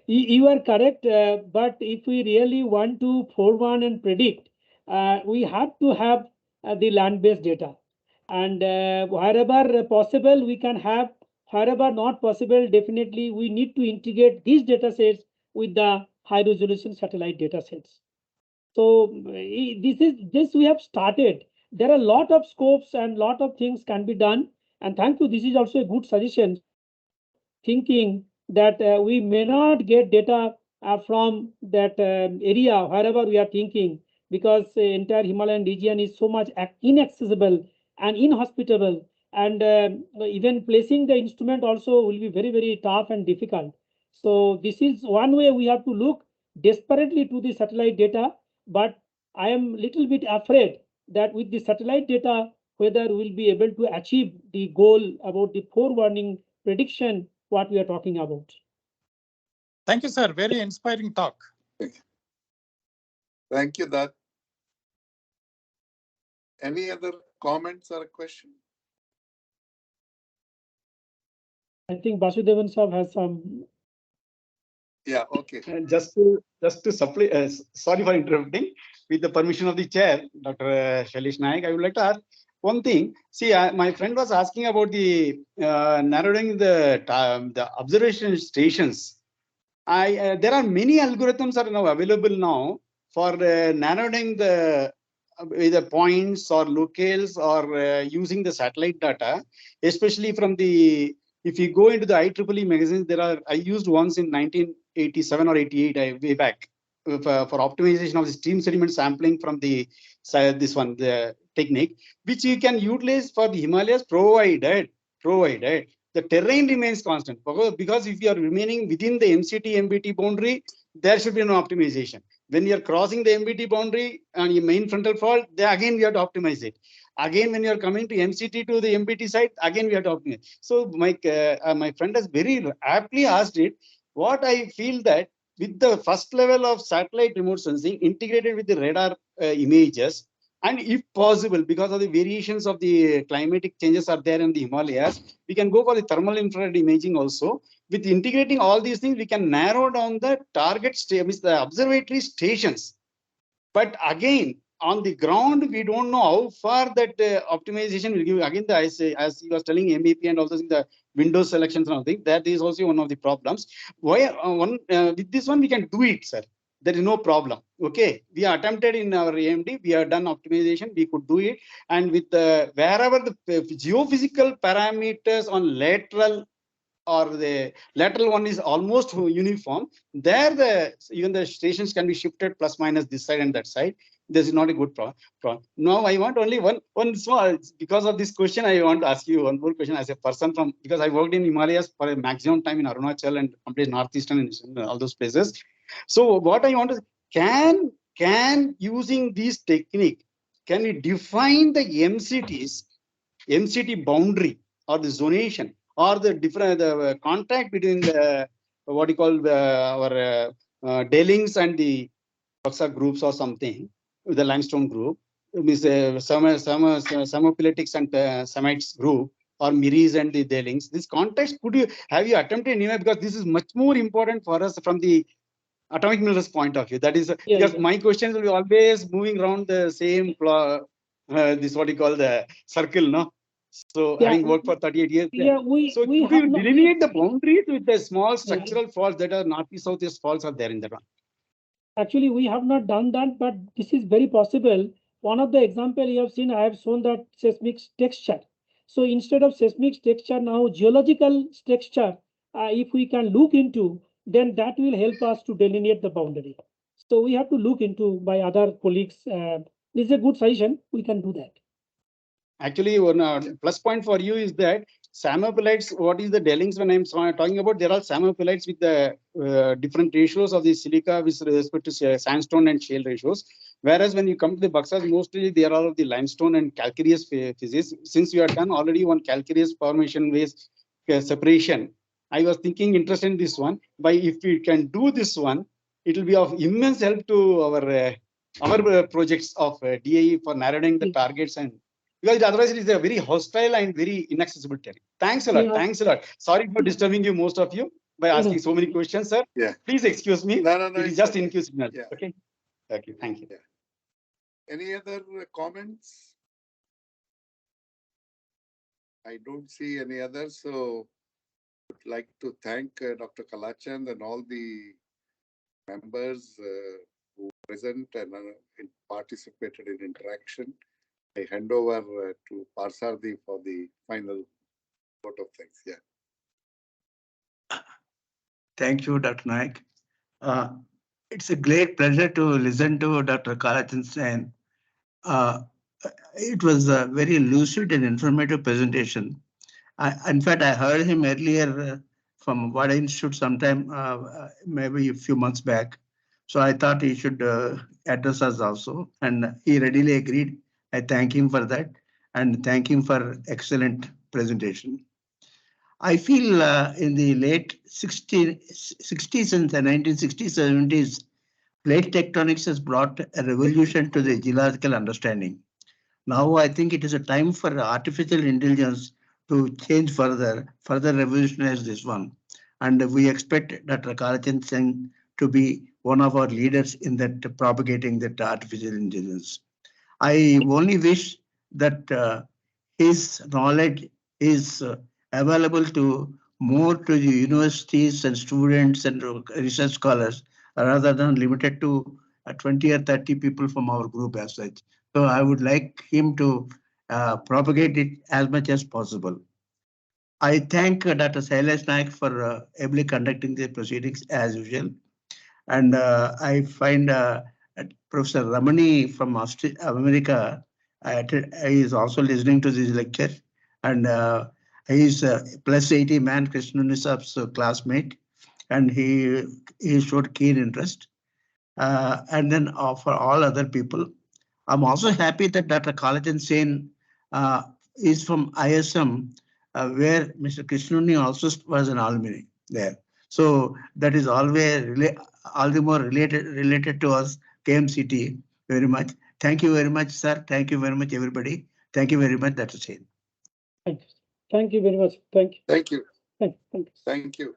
You are correct, but if we really want to forewarn and predict, we have to have the land-based data. And wherever possible, we can have. Wherever not possible, definitely we need to integrate these data sets with the high-resolution satellite data sets. So this we have started. There are a lot of scopes and lot of things can be done. And thank you. This is also a good suggestion. Thinking that we may not get data from that area wherever we are thinking, because the entire Himalayan region is so much inaccessible and inhospitable, and even placing the instrument also will be very, very tough and difficult. So this is one way we have to look desperately to the satellite data, but I am little bit afraid that with the satellite data, whether we'll be able to achieve the goal about the forewarning prediction what we are talking about. Thank you, sir. Very inspiring talk. Thank you, Dad. Any other comments or a question? I think Vasudevan Saab has some. Yeah, okay. Just to supply, sorry for interrupting. With the permission of the chair, Dr. Shailesh Naik, I would like to ask one thing. See, my friend was asking about the narrowing the observation stations. There are many algorithms are now available now for narrowing the either points or locales or using the satellite data, especially from the. If you go into the IEEE magazines, I used once in 1987 or 88, way back, for optimization of the stream sediment sampling from the the technique, which you can utilize for the Himalayas, provided the terrain remains constant. Because if you are remaining within the MCT MBT boundary, there should be no optimization. When you are crossing the MBT boundary and your main frontal fault, then again we have to optimize it. Again, when you are coming to MCT to the MBT side, again we have to optimize. So my friend has very aptly asked it. What I feel that with the first level of satellite remote sensing integrated with the radar images, and if possible, because of the variations of the climatic changes are there in the Himalayas, we can go for the thermal infrared imaging also. With integrating all these things, we can narrow down the target the observatory stations. But again, on the ground, we don't know how far that optimization will give. Again, as you was telling MEP and also in the window selections and all things, that is also one of the problems. Why with this one we can do it, sir. There is no problem. Okay, we attempted in our AMD, we have done optimization, we could do it, and with the wherever the geophysical parameters on lateral or the lateral one is almost uniform, there even the stations can be shifted plus minus this side and that side. This is not a good problem. Now I want only one small, because of this question, I want to ask you one more question as a person from, because I worked in Himalayas for a maximum time in Arunachal and complete northeastern and all those places. So what I want is, can using this technique, can we define the MCT boundary or the zonation or the different contact between the what you call our Delings and the Baksa groups or something, the limestone group, is Samopiletics and Semites group, or Miris and the Delings. This context, have you attempted anyway? Because this is much more important for us from the atomic minerals point of view. That is because my questions will be always moving around the same this what you call the circle, no? So Yeah. having worked for 38 years. Yeah, So we could have you not, delineate the boundaries with the small structural faults that are northeast southeast faults are there in that one? actually, we have not done that, but this is very possible. One of the example you have seen, I have shown that seismic texture. So instead of seismic texture, now geological texture, if we can look into, then that will help us to delineate the boundary. So we have to look into by other colleagues. This is a good suggestion. We can do that. Actually, one plus point for you is that psammophylites, what is the dwellings when I'm talking about, there are psammophylites with the different ratios of the silica with respect to sandstone and shale ratios. Whereas when you come to the Baksas, mostly they are all of the limestone and calcareous physics. Since you have done already one calcareous formation based separation, I was thinking interested in this one. By if we can do this one, it will be of immense help to our projects of DAE for narrowing the targets, and because otherwise it is a very hostile and very inaccessible terrain. Thanks a lot. Yeah. Thanks a lot. Sorry for disturbing you, most of you, by asking so many questions, sir. Yeah. Please excuse me. No, It is just in signal. Yeah. Okay. Okay. Thank you. Yeah. Any other comments? I don't see any others. So I'd like to thank Dr. Kalachand and all the members who present and participated in interaction. I hand over to Parsardi for the final vote of thanks. Yeah. Thank you, Dr. Naik. It's a great pleasure to listen to Dr. Kalachand Sain. It was a very lucid and informative presentation. In fact, I heard him earlier from Wada Institute sometime, maybe a few months back. So I thought he should address us also, and he readily agreed. I thank him for that, and thank him for excellent presentation. I feel in the late 60s and the 1960s, 70s, plate tectonics has brought a revolution to the geological understanding. Now I think it is a time for artificial intelligence to change further revolutionize this one. And we expect Dr. Kalachand Sain to be one of our leaders in that propagating that artificial intelligence. I only wish that his knowledge is available to more to the universities and students and research scholars rather than limited to 20 or 30 people from our group as such. So I would like him to propagate it as much as possible. I thank Dr. Sailesh Naik for ably conducting the proceedings as usual. And I find Professor Ramani from America is also listening to this lecture. And he is a plus 80 man, Krishnanunni's classmate. And he showed keen interest. And then for all other people, I'm also happy that Dr. Kalachand Sain is from ISM, where Mr. Krishnanunni also was an alumni there. So that is always all the more related to us, KMCT, very much. Thank you very much, sir. Thank you very much, everybody. Thank you very much, Dr. Sain. Thank you. Thank you very much. Thank you. Thank you. Thank you. Thank you.